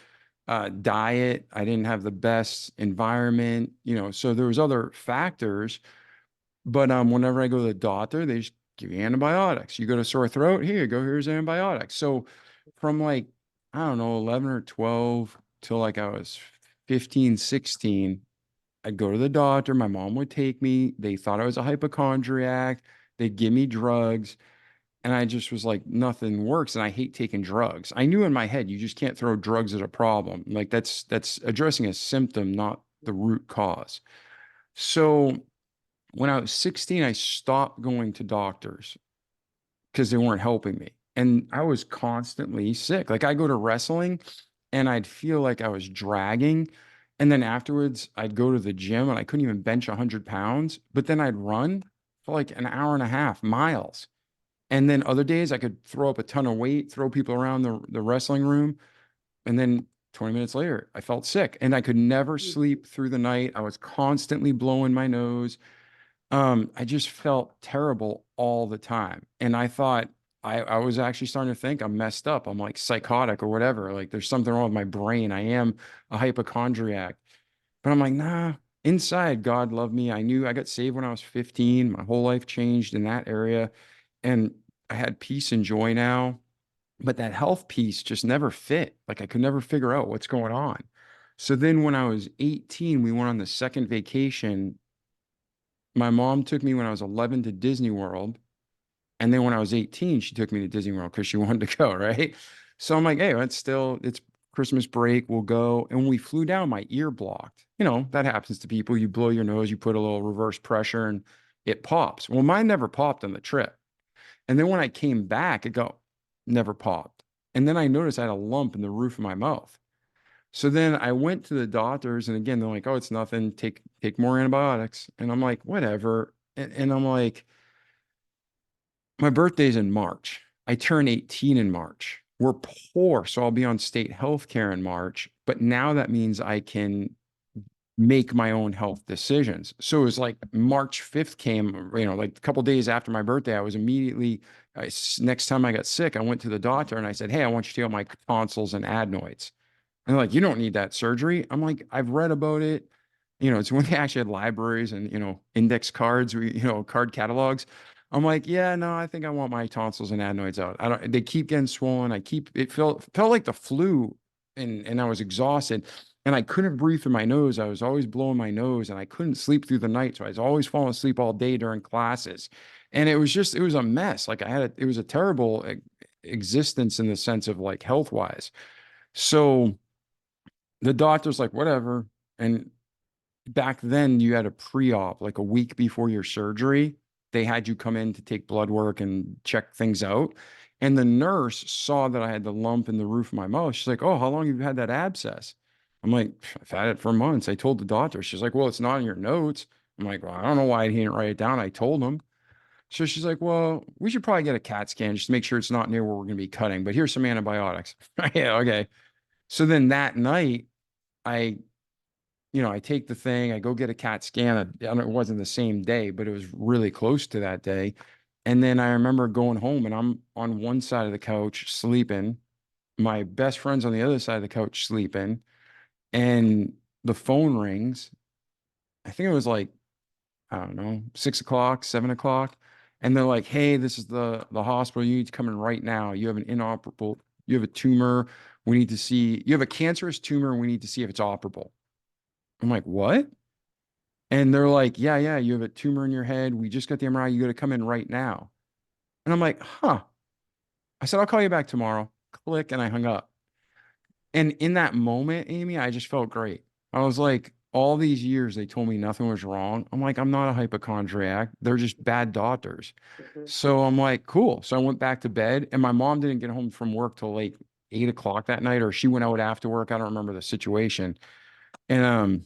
diet. I didn't have the best environment, so there was other factors. But whenever I go to the doctor, they just give you antibiotics. You go to sore throat, here you go, here's antibiotics. So from like, I don't know, 11 or 12 till like I was 15, 16, I'd go to the doctor. My mom would take me. They thought I was a hypochondriac. They'd give me drugs. And I just was like, nothing works. And I hate taking drugs. I knew in my head, you just can't throw drugs at a problem. Like that's addressing a symptom, not the root cause. So when I was 16, I stopped going to doctors because they weren't helping me. And I was constantly sick. Like I go to wrestling and I'd feel like I was dragging. And then afterwards, I'd go to the gym and I couldn't even bench 100 pounds. But then I'd run for like an hour and a half, miles. And then other days I could throw up a ton of weight, throw people around the wrestling room. And then 20 minutes later, I felt sick and I could never sleep through the night. I was constantly blowing my nose. I just felt terrible all the time. And I thought, I was actually starting to think I'm messed up. I'm like psychotic or whatever. Like there's something wrong with my brain. I am a hypochondriac. But I'm like, nah, inside God loved me. I knew I got saved when I was 15. My whole life changed in that area. And I had peace and joy now. But that health piece just never fit. Like I could never figure out what's going on. So then when I was 18, we went on the second vacation. My mom took me when I was 11 to Disney World. And then when I was 18, she took me to Disney World because she wanted to go, right? So I'm like, hey, it's Christmas break. We'll go. And when we flew down, my ear blocked. That happens to people. You blow your nose, you put a little reverse pressure and it pops. Well, mine never popped on the trip. And then when I came back, never popped. And then I noticed I had a lump in the roof of my mouth. So then I went to the doctors, and again, they're like, oh, it's nothing. Take more antibiotics. And I'm like, whatever. And I'm like, my birthday's in March. I turn 18 in March. We're poor, so I'll be on state health care in March. But now that means I can make my own health decisions. So it was like March 5th came, like a couple days after my birthday, I was immediately, next time I got sick, I went to the doctor and I said, hey, I want you to take out my tonsils and adenoids. And they're like, you don't need that surgery. I'm like, I've read about it. It's when they actually had libraries and, index cards, card catalogs. I'm like, yeah, no, I think I want my tonsils and adenoids out. They keep getting swollen. It felt like the flu and I was exhausted and I couldn't breathe through my nose. I was always blowing my nose and I couldn't sleep through the night. So I was always falling asleep all day during classes. And it was a mess. Like it was a terrible existence in the sense of like health wise. So the doctor's like, whatever. And back then you had a pre-op, like a week before your surgery. They had you come in to take blood work and check things out. And the nurse saw that I had the lump in the roof of my mouth. She's like, oh, how long have you had that abscess? I'm like, I've had it for months. I told the doctor. She's like, well, it's not in your notes. I'm like, well, I don't know why he didn't write it down. I told him. So she's like, well, we should probably get a CAT scan just to make sure it's not near where we're going to be cutting, but here's some antibiotics. Yeah, okay. So then that night, I I take the thing, I go get a CAT scan. It wasn't the same day, but it was really close to that day. And then I remember going home and I'm on one side of the couch sleeping. My best friend's on the other side of the couch sleeping. And the phone rings. I think it was like, I don't know, 6 o'clock, 7 o'clock. And they're like, hey, this is the hospital. You need to come in right now. You have a tumor. We need to see, you have a cancerous tumor and we need to see if it's operable. I'm like, what? And they're like, yeah, you have a tumor in your head. We just got the MRI. You got to come in right now. And I'm like, huh. I said, I'll call you back tomorrow. Click. And I hung up. And in that moment, Amy, I just felt great. I was like, all these years, they told me nothing was wrong. I'm like, I'm not a hypochondriac. They're just bad doctors. Mhm. So I'm like, cool. So I went back to bed and my mom didn't get home from work till like 8 o'clock that night, or she went out after work. I don't remember the situation. And,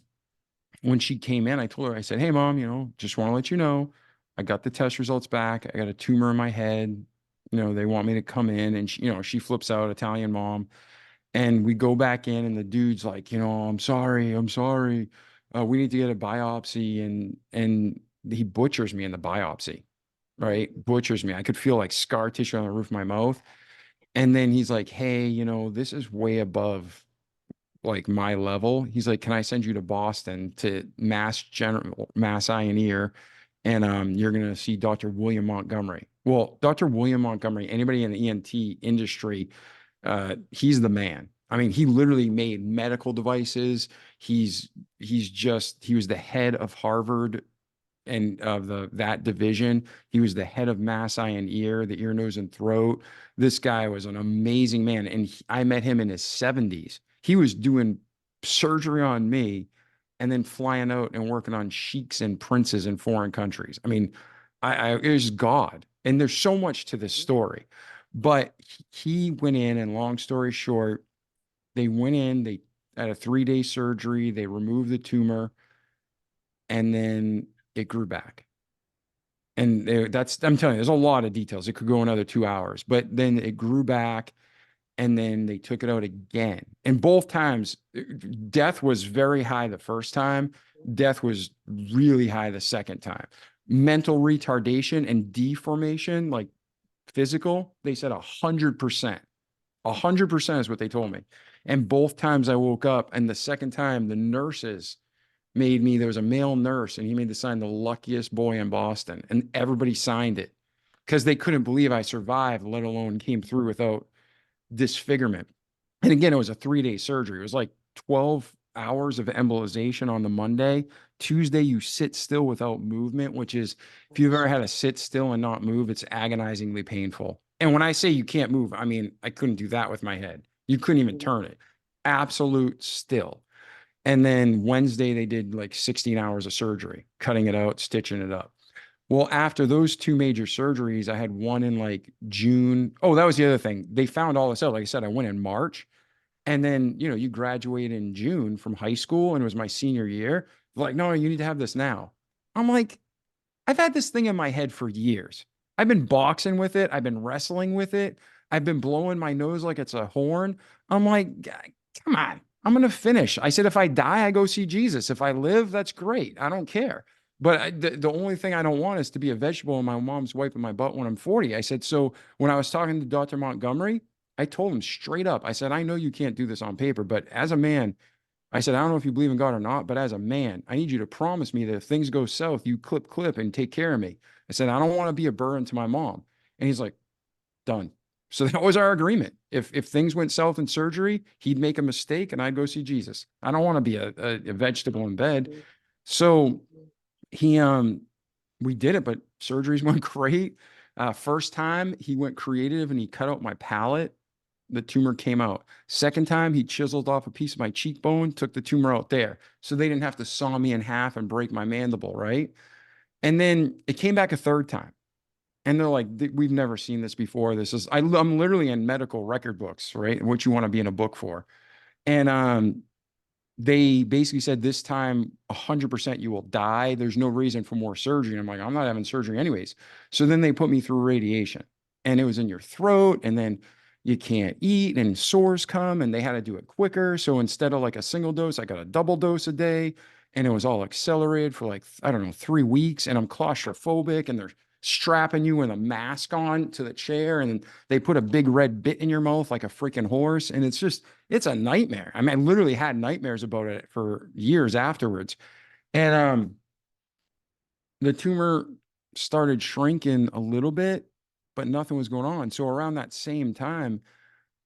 when she came in, I told her, I said, hey, mom, just want to let you know, I got the test results back. I got a tumor in my head. They want me to come in. And she flips out, Italian mom. And we go back in, and the dude's like, I'm sorry. I'm sorry. We need to get a biopsy. And he butchers me in the biopsy, right? Butchers me. I could feel like scar tissue on the roof of my mouth. And then he's like, hey, this is way above like my level. He's like, can I send you to Boston to Mass Eye and Ear? And you're gonna see Dr. William Montgomery. Well, Dr. William Montgomery, anybody in the ENT industry, he's the man. I mean, he literally made medical devices. He was the head of Harvard and of that division. He was the head of Mass Eye and Ear, the ear, nose, and throat. This guy was an amazing man, and I met him in his 70s. He was doing surgery on me, and then flying out and working on sheiks and princes in foreign countries. I mean, it was God, and there's so much to this story. But he went in, and long story short, they went in. They had a 3-day surgery. They removed the tumor, and then it grew back. And I'm telling you, there's a lot of details. It could go another 2 hours, but then it grew back and then they took it out again. And both times, death was very high the first time. Death was really high the second time. Mental retardation and deformation, like physical? They said 100%. 100% is what they told me. And both times I woke up, and the second time the nurses made me, there was a male nurse, and he made me sign the luckiest boy in Boston, and everybody signed it because they couldn't believe I survived, let alone came through without disfigurement. And again, it was a 3-day surgery. It was like 12 hours of embolization on the Monday. Tuesday, you sit still without movement, which is, if you've ever had to sit still and not move, it's agonizingly painful. And when I say you can't move, I mean, I couldn't do that with my head. You couldn't even turn it. Absolute still. And then Wednesday, they did like 16 hours of surgery, cutting it out, stitching it up. Well, after those two major surgeries, I had one in like June. Oh, that was the other thing. They found all this out. Like I said, I went in March. And then, you graduate in June from high school, and it was my senior year. They're like, no, you need to have this now. I'm like, I've had this thing in my head for years. I've been boxing with it. I've been wrestling with it. I've been blowing my nose like it's a horn. I'm like, come on, I'm going to finish. I said, if I die, I go see Jesus. If I live, that's great. I don't care. But the only thing I don't want is to be a vegetable and my mom's wiping my butt when I'm 40. I said, so when I was talking to Dr. Montgomery, I told him straight up, I said, I know you can't do this on paper, but as a man, I said, I don't know if you believe in God or not, but as a man, I need you to promise me that if things go south, you clip and take care of me. I said, I don't want to be a burden to my mom. And he's like, done. So that was our agreement. If things went south in surgery, he'd make a mistake and I'd go see Jesus. I don't want to be a vegetable in bed. So he, we did it, but surgeries went great. First time he went creative and he cut out my palate. The tumor came out. Second time, he chiseled off a piece of my cheekbone, took the tumor out there. So they didn't have to saw me in half and break my mandible, right? And then it came back a third time. And they're like, we've never seen this before. I'm literally in medical record books, right? What you want to be in a book for. And they basically said this time 100% you will die. There's no reason for more surgery. And I'm like, I'm not having surgery anyways. So then they put me through radiation, and it was in your throat, and then you can't eat and sores come, and they had to do it quicker. So instead of like a single dose, I got a double dose a day, and it was all accelerated for like, I don't know, 3 weeks. And I'm claustrophobic, and they're strapping you with a mask on to the chair, and they put a big red bit in your mouth like a freaking horse. And it's a nightmare. I mean, I literally had nightmares about it for years afterwards. And the tumor started shrinking a little bit, but nothing was going on. So around that same time,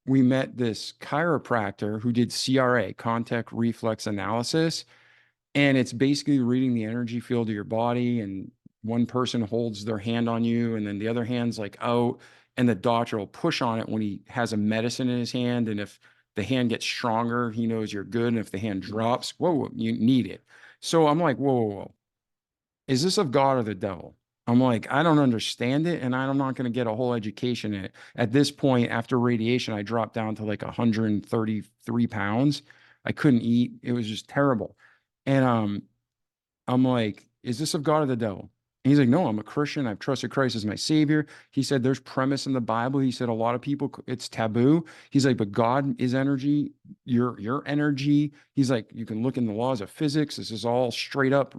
we met this chiropractor who did CRA, contact reflex analysis. And it's basically reading the energy field of your body, and one person holds their hand on you and then the other hand's like out, and the doctor will push on it when he has a medicine in his hand. And if the hand gets stronger, he knows you're good. And if the hand drops, whoa, you need it. So I'm like, whoa. Is this of God or the devil? I'm like, I don't understand it, and I'm not going to get a whole education in it. At this point, after radiation, I dropped down to like 133 pounds. I couldn't eat. It was just terrible. And I'm like, is this of God or the devil? And he's like, no, I'm a Christian. I've trusted Christ as my savior. He said, there's premise in the Bible. He said, a lot of people, it's taboo. He's like, but God is energy. Your energy. He's like, you can look in the laws of physics. This is all straight up,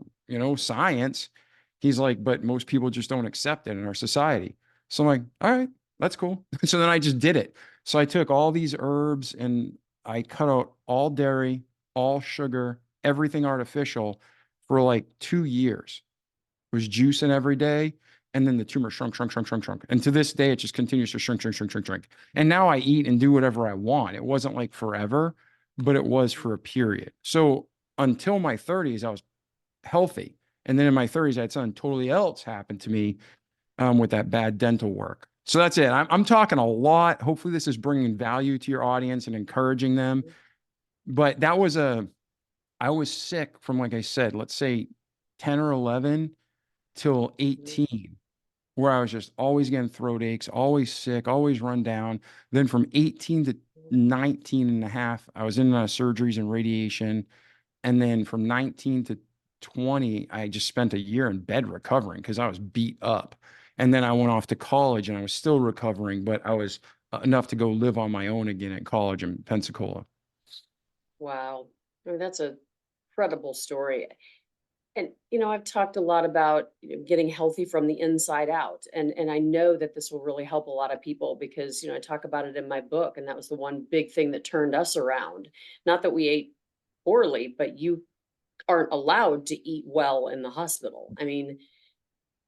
science. He's like, but most people just don't accept it in our society. So I'm like, all right, that's cool. So then I just did it. So I took all these herbs and I cut out all dairy, all sugar, everything artificial for like 2 years. Was juicing every day. And then the tumor shrunk. And to this day, it just continues to shrink. And now I eat and do whatever I want. It wasn't like forever, but it was for a period. So until my 30s, I was healthy. And then in my 30s, I had something totally else happen to me with that bad dental work. So that's it. I'm talking a lot. Hopefully this is bringing value to your audience and encouraging them. But I was sick from, like I said, let's say 10 or 11 till 18, where I was just always getting throat aches, always sick, always run down. Then from 18 to 19 and a half, I was in surgeries and radiation. And then from 19 to 20, I just spent a year in bed recovering because I was beat up. And then I went off to college and I was still recovering, but I was enough to go live on my own again at college in Pensacola. Wow. I mean, that's a incredible story. And, I've talked a lot about, getting healthy from the inside out. And I know that this will really help a lot of people because, I talk about it in my book. And that was the one big thing that turned us around. Not that we ate poorly, but you aren't allowed to eat well in the hospital. I mean,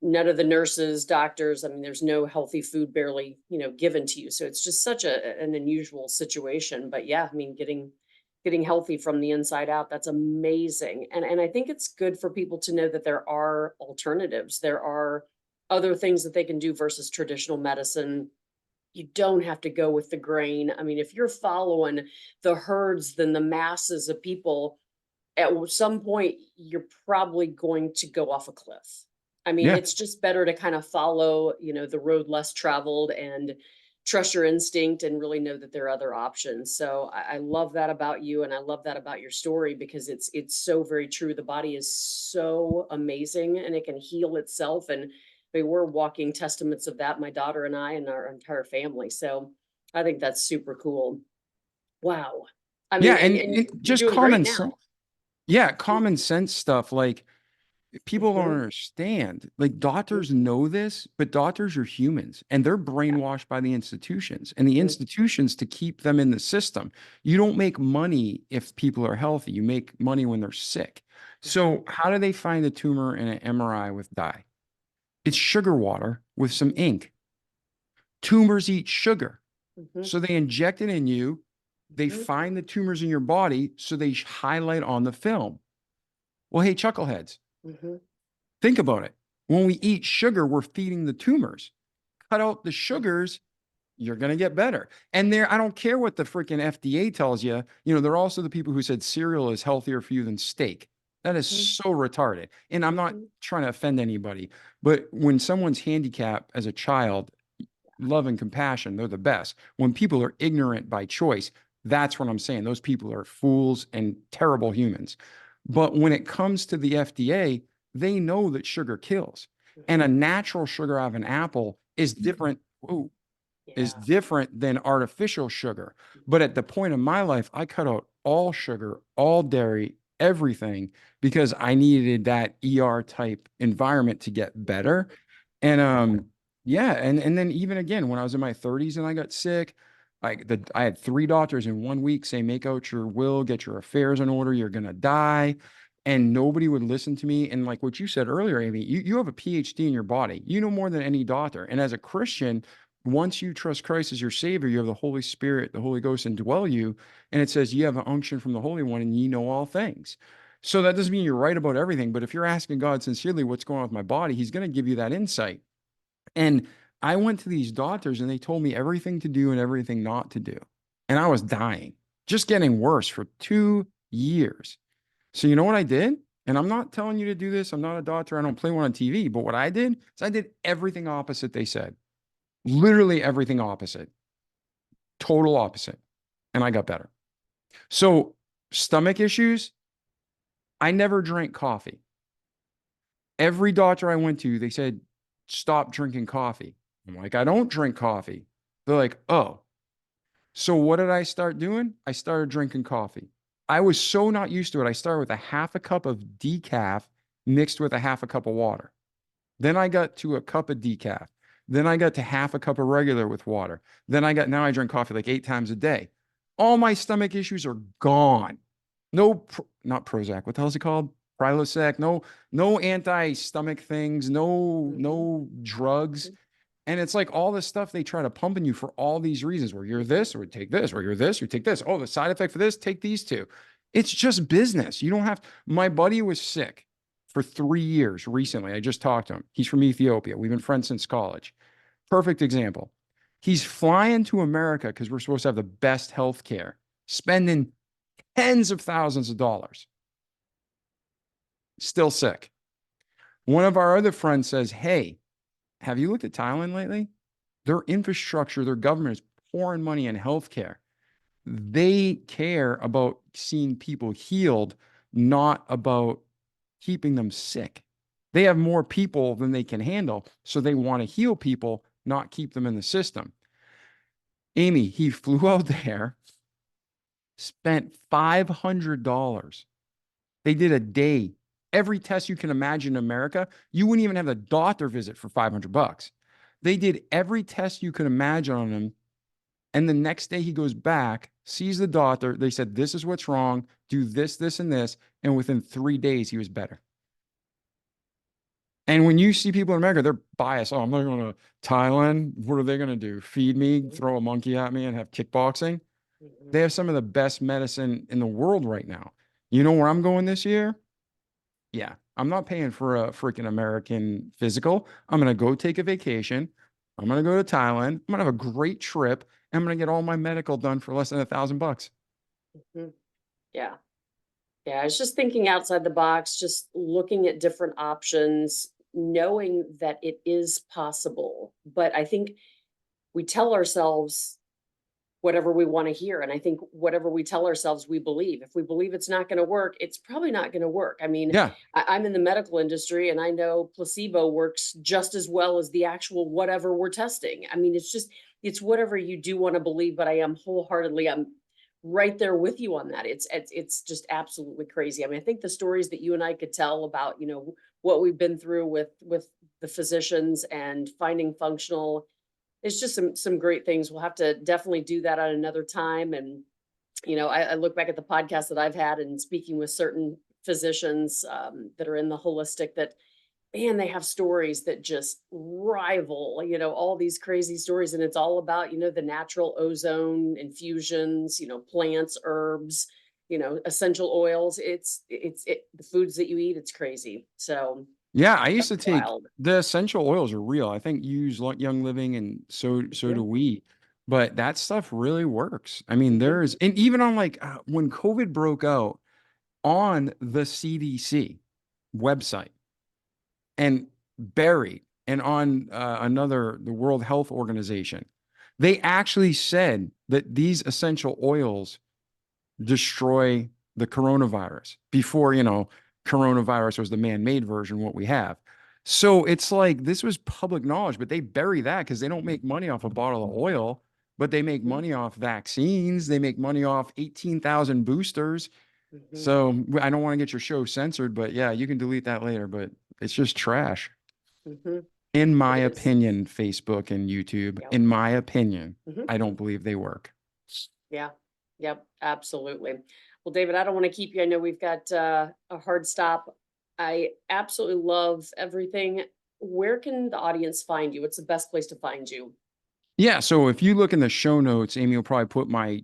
none of the nurses, doctors, I mean, there's no healthy food barely, given to you. So it's just such an unusual situation. But yeah, I mean, getting healthy from the inside out, that's amazing. And I think it's good for people to know that there are alternatives. There are other things that they can do versus traditional medicine. You don't have to go with the grain. I mean, if you're following the herds, then the masses of people, at some point you're probably going to go off a cliff. I mean, Yeah. it's just better to kind of follow, the road less traveled and trust your instinct and really know that there are other options. So I love that about you, and I love that about your story because it's so very true. The body is so amazing and it can heal itself. And I mean, we're walking testaments of that, my daughter and I and our entire family. So I think that's super cool. Wow. I Yeah. mean, and And you're just doing great common sense. now. Yeah. Common sense stuff. Like, people don't Mhm. understand. Like, Mhm, doctors know this, but doctors are humans and they're yeah, brainwashed by the institutions and the mhm, institutions to keep them in the system. You don't make money if people are healthy. You make money when they're sick. mhm, So how do they find a tumor in an MRI with dye? It's sugar water with some mhm, ink. Tumors eat sugar. mhm, So they inject it in you. They mhm, find the tumors in your body. So they highlight on the film. Well, hey, chuckleheads, mhm, think about it. When we eat sugar, we're feeding the tumors. Cut out the mhm, sugars, you're going to get better. And I don't care what the freaking FDA tells you. They're also the people who said cereal is healthier for you than steak. That is mhm, so retarded. And I'm not mhm, trying to offend anybody, but when someone's handicapped as a child, love and compassion, they're the best. When people are ignorant by choice, that's what I'm saying. Those people are fools and terrible humans. But when it comes to the FDA, they know that sugar kills. And a mhm. natural sugar out of an apple is different. Ooh, is Yeah. different than artificial sugar. But at the point in my life, I cut out all sugar, all dairy, everything because I needed that ER type environment to get Mhm, better. And yeah, and then even again when I was in my 30s and I got sick, I had three doctors in 1 week say make out your will, get your affairs in order, you're gonna die. And nobody would listen to me. And like what you said earlier, Amy, you have a PhD in your body. You know more than any doctor. And as a Christian, once you trust Christ as your Savior, you have the Holy Spirit, the Holy Ghost indwell you. And it says you have an unction from the Holy One and ye know all things. So that doesn't mean you're right about everything. But if you're asking God sincerely what's going on with my body, He's going to give you that insight. And I went to these doctors and they told me everything to do and everything not to do. And I was dying, just getting worse for 2 years. So you know what I did? And I'm not telling you to do this. I'm not a doctor. I don't play one on TV. But what I did is I did everything opposite they said. Literally everything opposite. Total opposite. And I got better. So stomach issues, I never drank coffee. Every doctor I went to, they said, stop drinking coffee. I'm like, I don't drink coffee. They're like, oh. So what did I start doing? I started drinking coffee. I was so not used to it. I started with a half a cup of decaf mixed with a half a cup of water. Then I got to a cup of decaf. Then I got to half a cup of regular with water. Now I drink coffee like 8 times a day. All my stomach issues are gone. No, not Prozac. What the hell is it called? Prilosec. No anti-stomach things. mhm, No drugs. mhm, And it's like all this stuff they try to pump in you for all these reasons where you're mhm, this or take this, or you're this, or take this. Oh, the side effect for this, take these two. It's just business. You don't have, my buddy was sick for 3 years recently. I just talked to him. He's from Ethiopia. We've been friends since college. Perfect example. He's flying to America because we're supposed to have the best health care, spending tens of thousands of dollars, still sick. One of our other friends says, hey, have you looked at Thailand lately? Their infrastructure, their government is pouring money in healthcare. They care about seeing people healed, not about keeping them sick. They have more people than they can handle. So they want to heal people, not keep them in the system. Amy, he flew out there, spent $500. They did a day every test you can imagine in America. You wouldn't even have the doctor visit for $500. They did every test you could imagine on him. And the next day he goes back, sees the doctor. They said, this is what's wrong. Do this, this, and this. And within 3 days, he was better. And when you see people in America, they're biased. Oh, I'm not going to Thailand. What are they going to do? Feed me, throw a monkey at me, and have kickboxing? They have some of the best medicine in the world right now. You know where I'm going this year? Yeah, I'm not paying for a freaking American physical. I'm going to go take a vacation. I'm going to go to Thailand. I'm going to have a great trip. And I'm going to get all my medical done for less than $1,000. Yeah. Yeah. I was just thinking outside the box, just looking at different options, knowing that it is possible. But I think we tell ourselves whatever we want to hear. And I think whatever we tell ourselves, we believe. If we believe it's not going to work, it's probably not going to work. I mean, Yeah. I'm in the medical industry and I know placebo works just as well as the actual whatever we're testing. I mean, it's whatever you do want to believe, but I'm right there with you on that. It's just absolutely crazy. I mean, I think the stories that you and I could tell about, what we've been through with the physicians and finding functional, it's just some great things. We'll have to definitely do that at another time. And, I look back at the podcast that I've had and speaking with certain physicians that are in the holistic that, man, they have stories that just rival, all these crazy stories. And it's all about, the natural ozone infusions, plants, herbs, essential oils. The foods that you eat, it's crazy. So Yeah, I used to take wild. the essential oils are real. I think you use Young Living, and so do we. But that stuff really works. I mean, and even on when COVID broke out on the CDC website and buried and on the World Health Organization, they actually said that these essential oils destroy the coronavirus before, coronavirus was the man-made version, what we have. So it's like, this was public knowledge, but they bury that because they don't make money off a bottle of oil, but they make money off vaccines. They make money off 18,000 boosters. So I don't want to get your show censored, but yeah, you can delete that later, but it's just trash. In my opinion, Facebook and YouTube, in my opinion, I don't believe they work. Yeah. Yep. Absolutely. Well, David, I don't want to keep you. I know we've got a hard stop. I absolutely love everything. Where can the audience find you? What's the best place to find you? Yeah. So if you look in the show notes, Amy will probably put my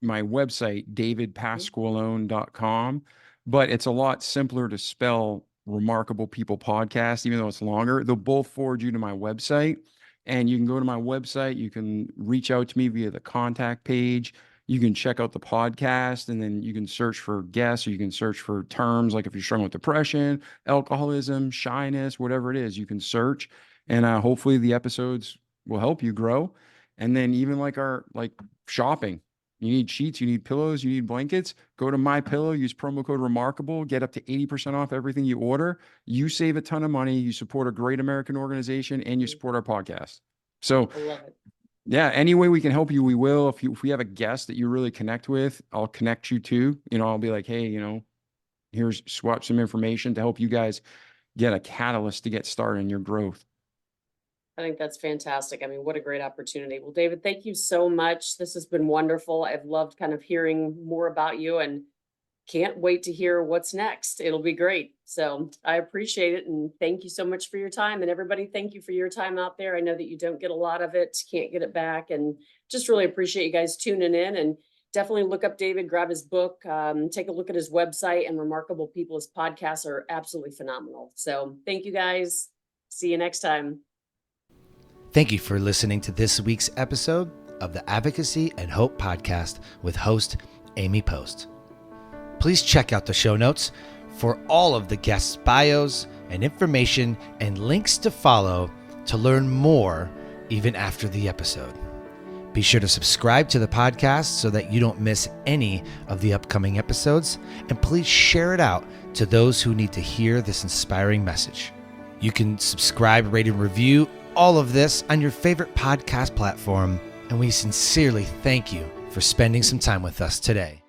website, davidpasqualone.com, but it's a lot simpler to spell Remarkable People Podcast, even though it's longer. They'll both forward you to my website, and you can go to my website. You can reach out to me via the contact page. You can check out the podcast, and then you can search for guests, or you can search for terms like if you're struggling with depression, alcoholism, shyness, whatever it is, you can search, and hopefully the episodes will help you grow. And then even our shopping, you need sheets, you need pillows, you need blankets, go to My Pillow, use promo code Remarkable, get up to 80% off everything you order. You save a ton of money, you support a great American organization, and you support our podcast. So I love it. Yeah, any way we can help you, we will. If we have a guest that you really connect with, I'll connect you to. I'll be like, hey, here's swap some information to help you guys get a catalyst to get started in your growth. I think that's fantastic. I mean, what a great opportunity. Well, David, thank you so much. This has been wonderful. I've loved kind of hearing more about you and can't wait to hear what's next. It'll be great. So I appreciate it. And thank you so much for your time. And everybody, thank you for your time out there. I know that you don't get a lot of it, can't get it back. And just really appreciate you guys tuning in, and definitely look up David, grab his book, take a look at his website, and Remarkable People. His podcasts are absolutely phenomenal. So thank you guys. See you next time. Thank you for listening to this week's episode of the Advocacy and Hope Podcast with host Amy Post. Please check out the show notes for all of the guests' bios and information and links to follow to learn more even after the episode. Be sure to subscribe to the podcast so that you don't miss any of the upcoming episodes, and please share it out to those who need to hear this inspiring message. You can subscribe, rate, and review all of this on your favorite podcast platform, and we sincerely thank you for spending some time with us today.